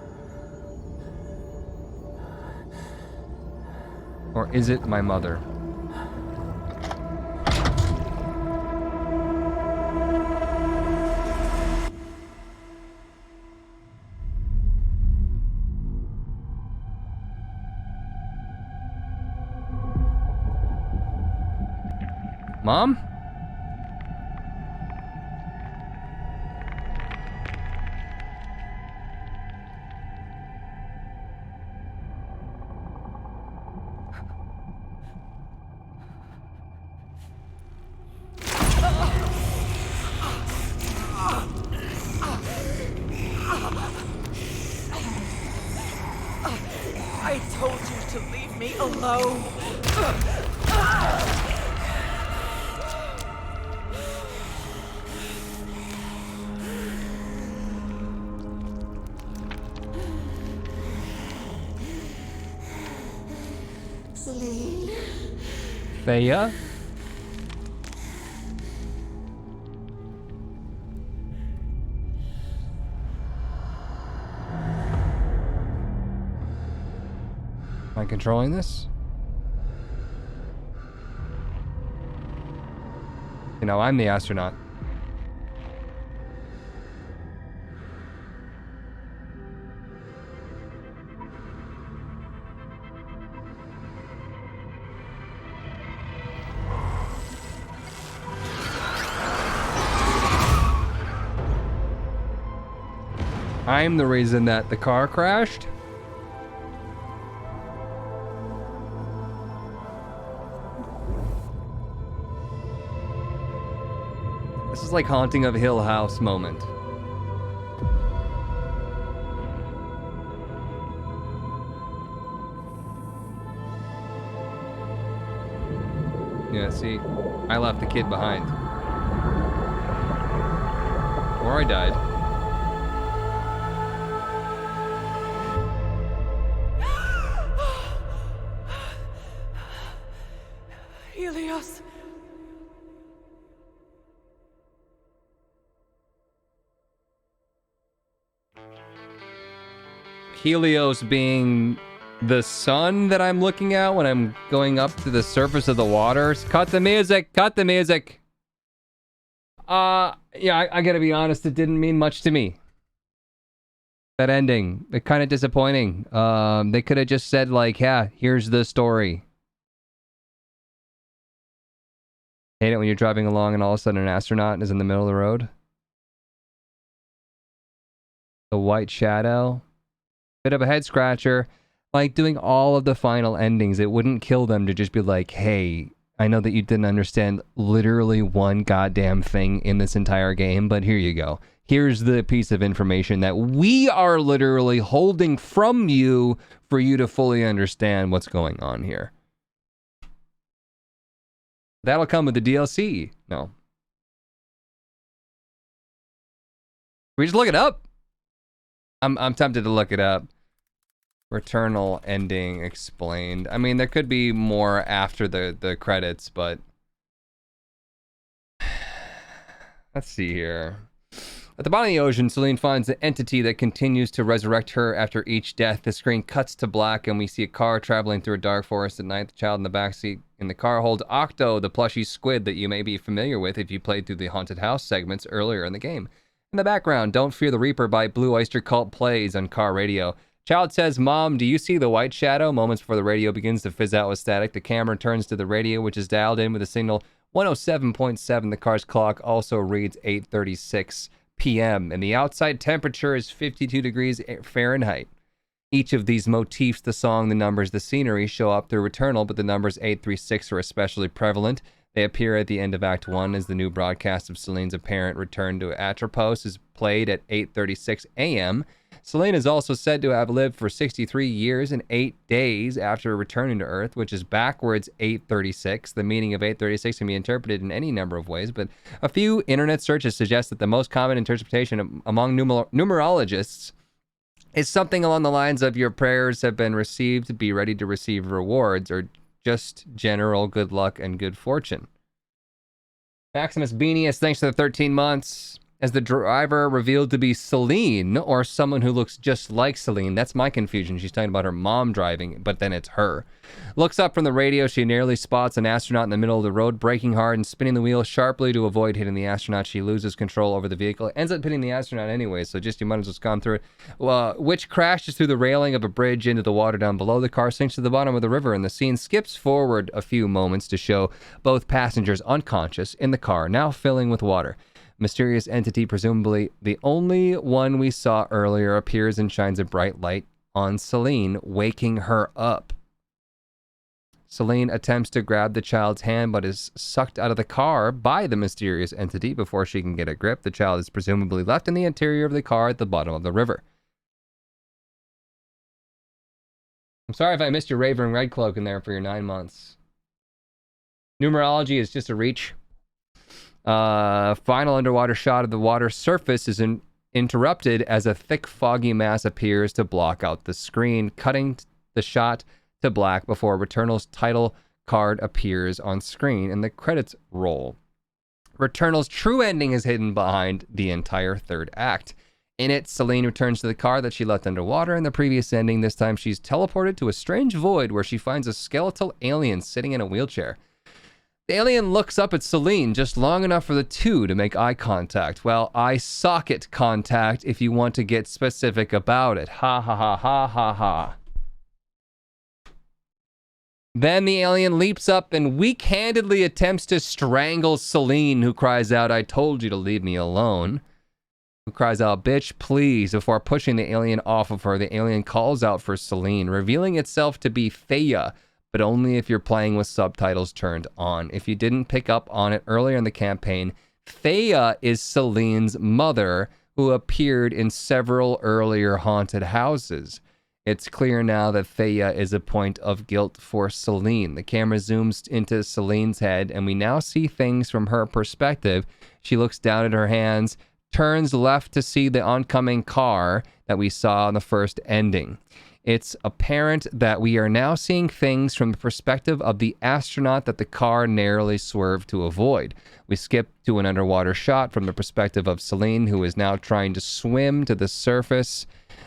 Or is it my mother? Mom? I told you to leave me alone. Celine. Thea? Am I controlling this? You know, I'm the astronaut. I'm the reason that the car crashed? This is like Haunting of Hill House moment. Yeah, see, I left the kid behind. Or I died. Helios. Helios being the sun that I'm looking at when I'm going up to the surface of the waters. Cut the music! Cut the music! Yeah, I gotta be honest, it didn't mean much to me. That ending, it kind of disappointing. They could have just said like, yeah, here's the story. Hate it when you're driving along and all of a sudden an astronaut is in the middle of the road. The white shadow. Bit of a head scratcher. Like doing all of the final endings, it wouldn't kill them to just be like, hey, I know that you didn't understand literally one goddamn thing in this entire game, but here you go. Here's the piece of information that we are literally holding from you for you to fully understand what's going on here. That'll come with the DLC. No. We just look it up. I'm tempted to look it up. Returnal ending explained. I mean, there could be more after the credits, but let's see here. At the bottom of the ocean, Celine finds the entity that continues to resurrect her after each death. The screen cuts to black and we see a car traveling through a dark forest at night. The child in the backseat in the car holds Octo, the plushy squid that you may be familiar with if you played through the Haunted House segments earlier in the game. In the background, Don't Fear the Reaper by Blue Oyster Cult plays on car radio. Child says, Mom, do you see the white shadow? Moments before the radio begins to fizz out with static, the camera turns to the radio, which is dialed in with a signal 107.7. The car's clock also reads 8:36 p.m. and the outside temperature is 52 degrees Fahrenheit. Each of these motifs, the song, the numbers, the scenery, show up through Returnal, but the numbers 836 are especially prevalent. They appear at the end of Act 1 as the new broadcast of Selene's apparent return to Atropos is played at 8:36 a.m. Selene is also said to have lived for 63 years and 8 days after returning to Earth, which is backwards 8:36. The meaning of 8:36 can be interpreted in any number of ways, but a few internet searches suggest that the most common interpretation among numerologists is something along the lines of your prayers have been received, be ready to receive rewards, or just general good luck and good fortune. Maximus Beanius, thanks to the 13 months. As the driver revealed to be Selene, or someone who looks just like Selene. That's my confusion. She's talking about her mom driving, but then it's her. Looks up from the radio. She nearly spots an astronaut in the middle of the road, braking hard and spinning the wheel sharply to avoid hitting the astronaut. She loses control over the vehicle. Ends up hitting the astronaut anyway, so just you might as well just gone through it. Which crashes through the railing of a bridge into the water down below. The car sinks to the bottom of the river, and the scene skips forward a few moments to show both passengers unconscious in the car, now filling with water. Mysterious entity, presumably the only one we saw earlier, appears and shines a bright light on Selene, waking her up. Selene attempts to grab the child's hand, but is sucked out of the car by the mysterious entity before she can get a grip. The child is presumably left in the interior of the car at the bottom of the river. I'm sorry if I missed your Raven Red Cloak in there for your 9 months. Numerology is just a reach. Final underwater shot of the water surface is interrupted as a thick foggy mass appears to block out the screen, cutting the shot to black before Returnal's title card appears on screen and the credits roll. Returnal's true ending is hidden behind the entire third act. In it, Selene returns to the car that she left underwater in the previous ending. This time she's teleported to a strange void where she finds a skeletal alien sitting in a wheelchair. The alien looks up at Selene just long enough for the two to make eye contact. Well, eye socket contact if you want to get specific about it. Ha ha ha ha ha ha. Then the alien leaps up and weak-handedly attempts to strangle Selene, who cries out, "I told you to leave me alone." Who cries out, "Bitch, please." Before pushing the alien off of her, the alien calls out for Selene, revealing itself to be Theia, but only if you're playing with subtitles turned on. If you didn't pick up on it earlier in the campaign, Theia is Selene's mother, who appeared in several earlier haunted houses. It's clear now that Theia is a point of guilt for Selene. The camera zooms into Selene's head, and we now see things from her perspective. She looks down at her hands, turns left to see the oncoming car that we saw in the first ending. It's apparent that we are now seeing things from the perspective of the astronaut that the car narrowly swerved to avoid. We skip to an underwater shot from the perspective of Selene, who is now trying to swim to the surface.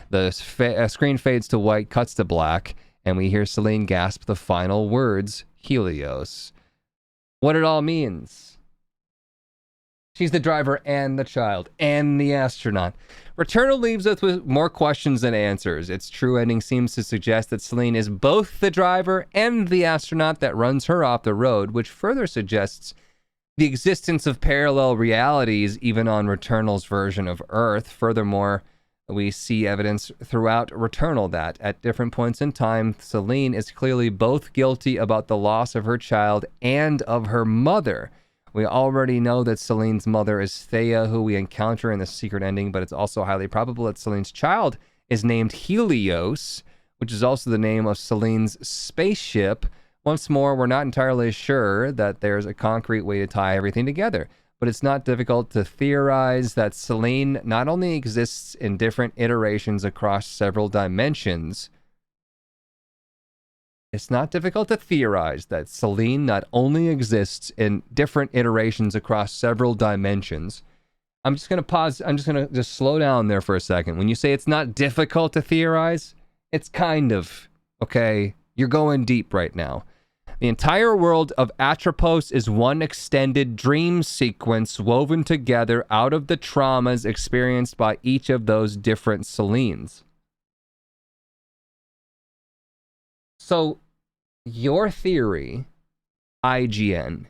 The screen fades to white, cuts to black, and we hear Selene gasp the final words, Helios. What it all means. She's the driver and the child and the astronaut. Returnal leaves us with more questions than answers. Its true ending seems to suggest that Selene is both the driver and the astronaut that runs her off the road, which further suggests the existence of parallel realities even on Returnal's version of Earth. Furthermore, we see evidence throughout Returnal that at different points in time, Selene is clearly both guilty about the loss of her child and of her mother. We already know that Selene's mother is Theia, who we encounter in the secret ending, but it's also highly probable that Selene's child is named Helios, which is also the name of Selene's spaceship. Once more, we're not entirely sure that there's a concrete way to tie everything together, but it's not difficult to theorize that Selene not only exists in different iterations across several dimensions. It's not difficult to theorize that Selene not only exists in different iterations across several dimensions. I'm just going to pause. I'm just going to just slow down there for a second. When you say it's not difficult to theorize, it's kind of, okay? You're going deep right now. The entire world of Atropos is one extended dream sequence woven together out of the traumas experienced by each of those different Selenes. So, your theory, IGN,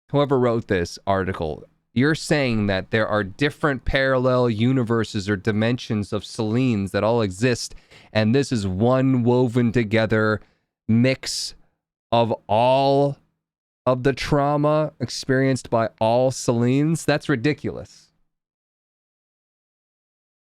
whoever wrote this article, you're saying that there are different parallel universes or dimensions of Selenes that all exist, and this is one woven together mix of all of the trauma experienced by all Selines? That's ridiculous.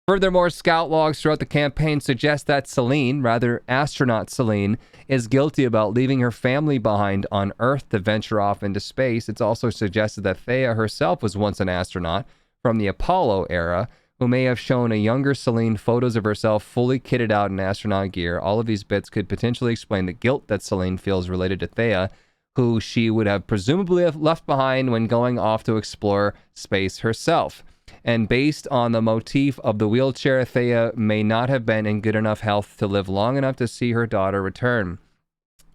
Furthermore, scout logs throughout the campaign suggest that Celine, rather astronaut Celine, is guilty about leaving her family behind on Earth to venture off into space. It's also suggested that Thea herself was once an astronaut from the Apollo era, who may have shown a younger Celine photos of herself fully kitted out in astronaut gear. All of these bits could potentially explain the guilt that Celine feels related to Thea, who she would have presumably left behind when going off to explore space herself. And based on the motif of the wheelchair, Thea may not have been in good enough health to live long enough to see her daughter return.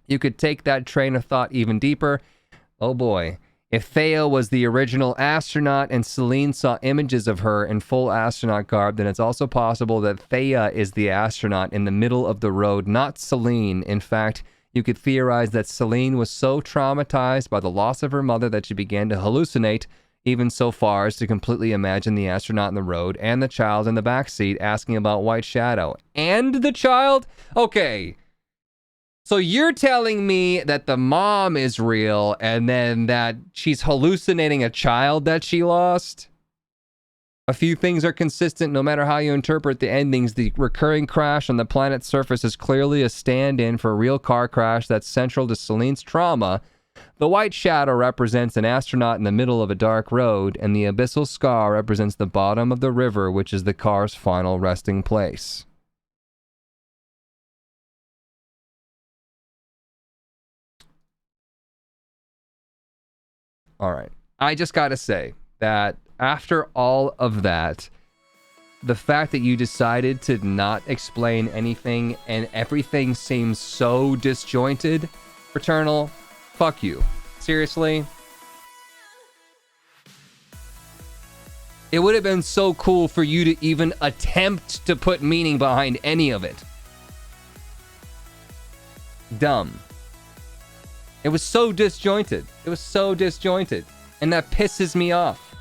You could take that train of thought even deeper. Oh boy. If Thea was the original astronaut and Celine saw images of her in full astronaut garb, then it's also possible that Thea is the astronaut in the middle of the road, not Celine. In fact, you could theorize that Celine was so traumatized by the loss of her mother that she began to hallucinate, even so far as to completely imagine the astronaut in the road and the child in the backseat asking about White Shadow. And the child? Okay. So you're telling me that the mom is real and then that she's hallucinating a child that she lost? A few things are consistent no matter how you interpret the endings. The recurring crash on the planet's surface is clearly a stand-in for a real car crash that's central to Celine's trauma. The White Shadow represents an astronaut in the middle of a dark road, and the abyssal scar represents the bottom of the river, which is the car's final resting place. All right. I just gotta say that after all of that, the fact that you decided to not explain anything and everything seems so disjointed, Returnal, fuck you. Seriously? It would have been so cool for you to even attempt to put meaning behind any of it. Dumb. It was so disjointed. It was so disjointed. And that pisses me off.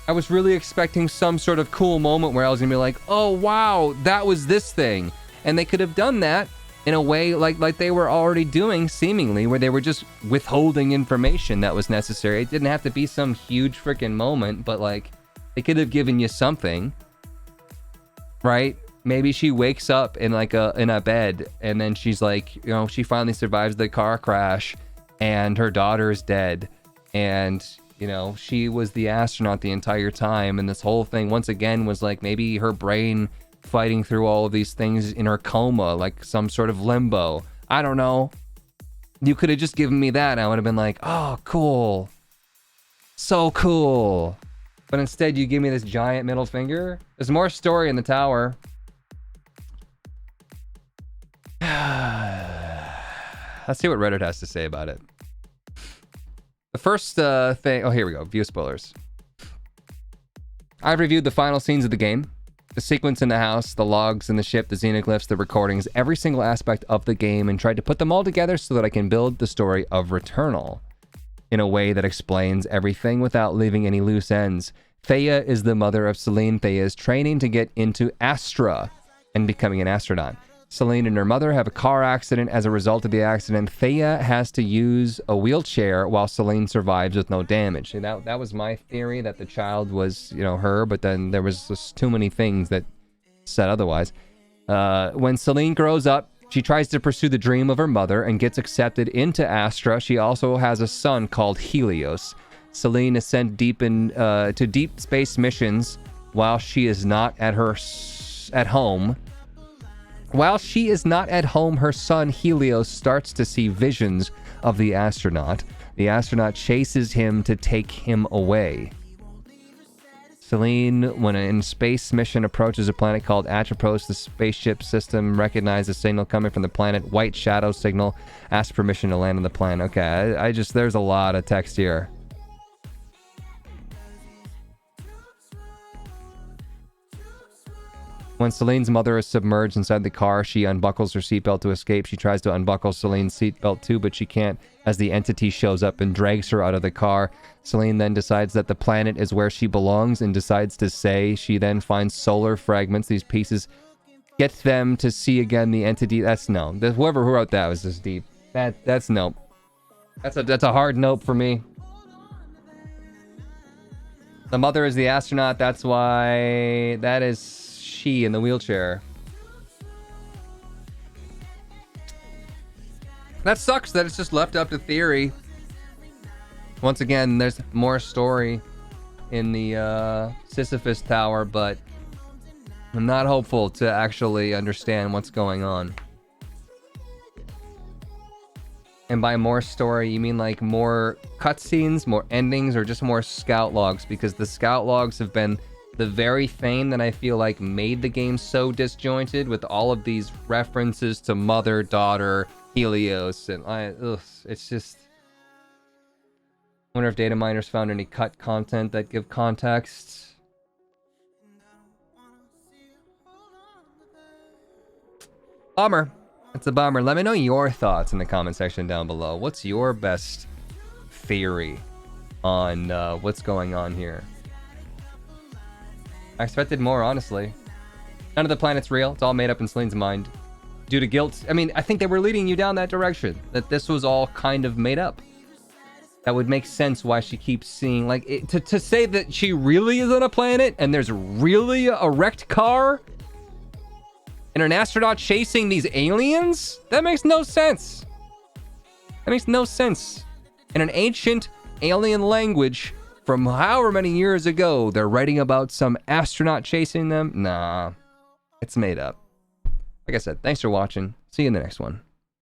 I was really expecting some sort of cool moment where I was gonna be like, oh wow, that was this thing. And they could have done that in a way like they were already doing, seemingly, where they were just withholding information that was necessary. It didn't have to be some huge freaking moment, but like, they could have given you something, right? Maybe she wakes up in like in a bed, and then she's like, you know, she finally survives the car crash, and her daughter is dead, and you know, she was the astronaut the entire time, and this whole thing once again was like maybe her brain fighting through all of these things in her coma, like some sort of limbo. I don't know. You could have just given me that, and I would have been like, oh, cool. So cool. But instead, you give me this giant middle finger. There's more story in the tower. Let's see what Reddit has to say about it. The first thing... Oh, here we go. View spoilers. I've reviewed the final scenes of the game. The sequence in the house, the logs in the ship, the xenoglyphs, the recordings, every single aspect of the game, and tried to put them all together so that I can build the story of Returnal in a way that explains everything without leaving any loose ends. Thea is the mother of Celine. Thea is training to get into Astra and becoming an astronaut. Celine and her mother have a car accident. As a result of the accident, Thea has to use a wheelchair while Celine survives with no damage. And that was my theory, that the child was, you know, her, but then there was just too many things that said otherwise. When Celine grows up, she tries to pursue the dream of her mother and gets accepted into Astra. She also has a son called Helios. Celine is sent deep to deep space missions while she is not at home. While she is not at home, her son Helios starts to see visions of the astronaut. The astronaut chases him to take him away. Celine, when an in-space mission approaches a planet called Atropos, the spaceship system recognizes a signal coming from the planet, White Shadow signal, asks permission to land on the planet. Okay, there's a lot of text here. When Celine's mother is submerged inside the car, she unbuckles her seatbelt to escape. She tries to unbuckle Celine's seatbelt too, but she can't as the entity shows up and drags her out of the car. Celine then decides that the planet is where she belongs and decides to stay. She then finds solar fragments. These pieces get them to see again the entity. That's no. Whoever wrote that was just deep. That's no. That's a hard nope for me. The mother is the astronaut. That's why that is she in the wheelchair. That sucks that it's just left up to theory. Once again, there's more story in the Sisyphus Tower, but I'm not hopeful to actually understand what's going on. And by more story, you mean like more cutscenes, more endings, or just more scout logs? Because the scout logs have been the very thing that I feel like made the game so disjointed, with all of these references to mother, daughter, Helios, and it's just... I wonder if data miners found any cut content that give context. Bummer. It's a bummer. Let me know your thoughts in the comment section down below. What's your best theory on what's going on here? I expected more, honestly. None of the planet's real. It's all made up in Celine's mind. Due to guilt. I mean, I think they were leading you down that direction. That this was all kind of made up. That would make sense why she keeps seeing... Like, to say that she really is on a planet and there's really a wrecked car... and an astronaut chasing these aliens? That makes no sense. That makes no sense. In an ancient alien language from however many years ago, they're writing about some astronaut chasing them? Nah, it's made up. Like I said, thanks for watching. See you in the next one.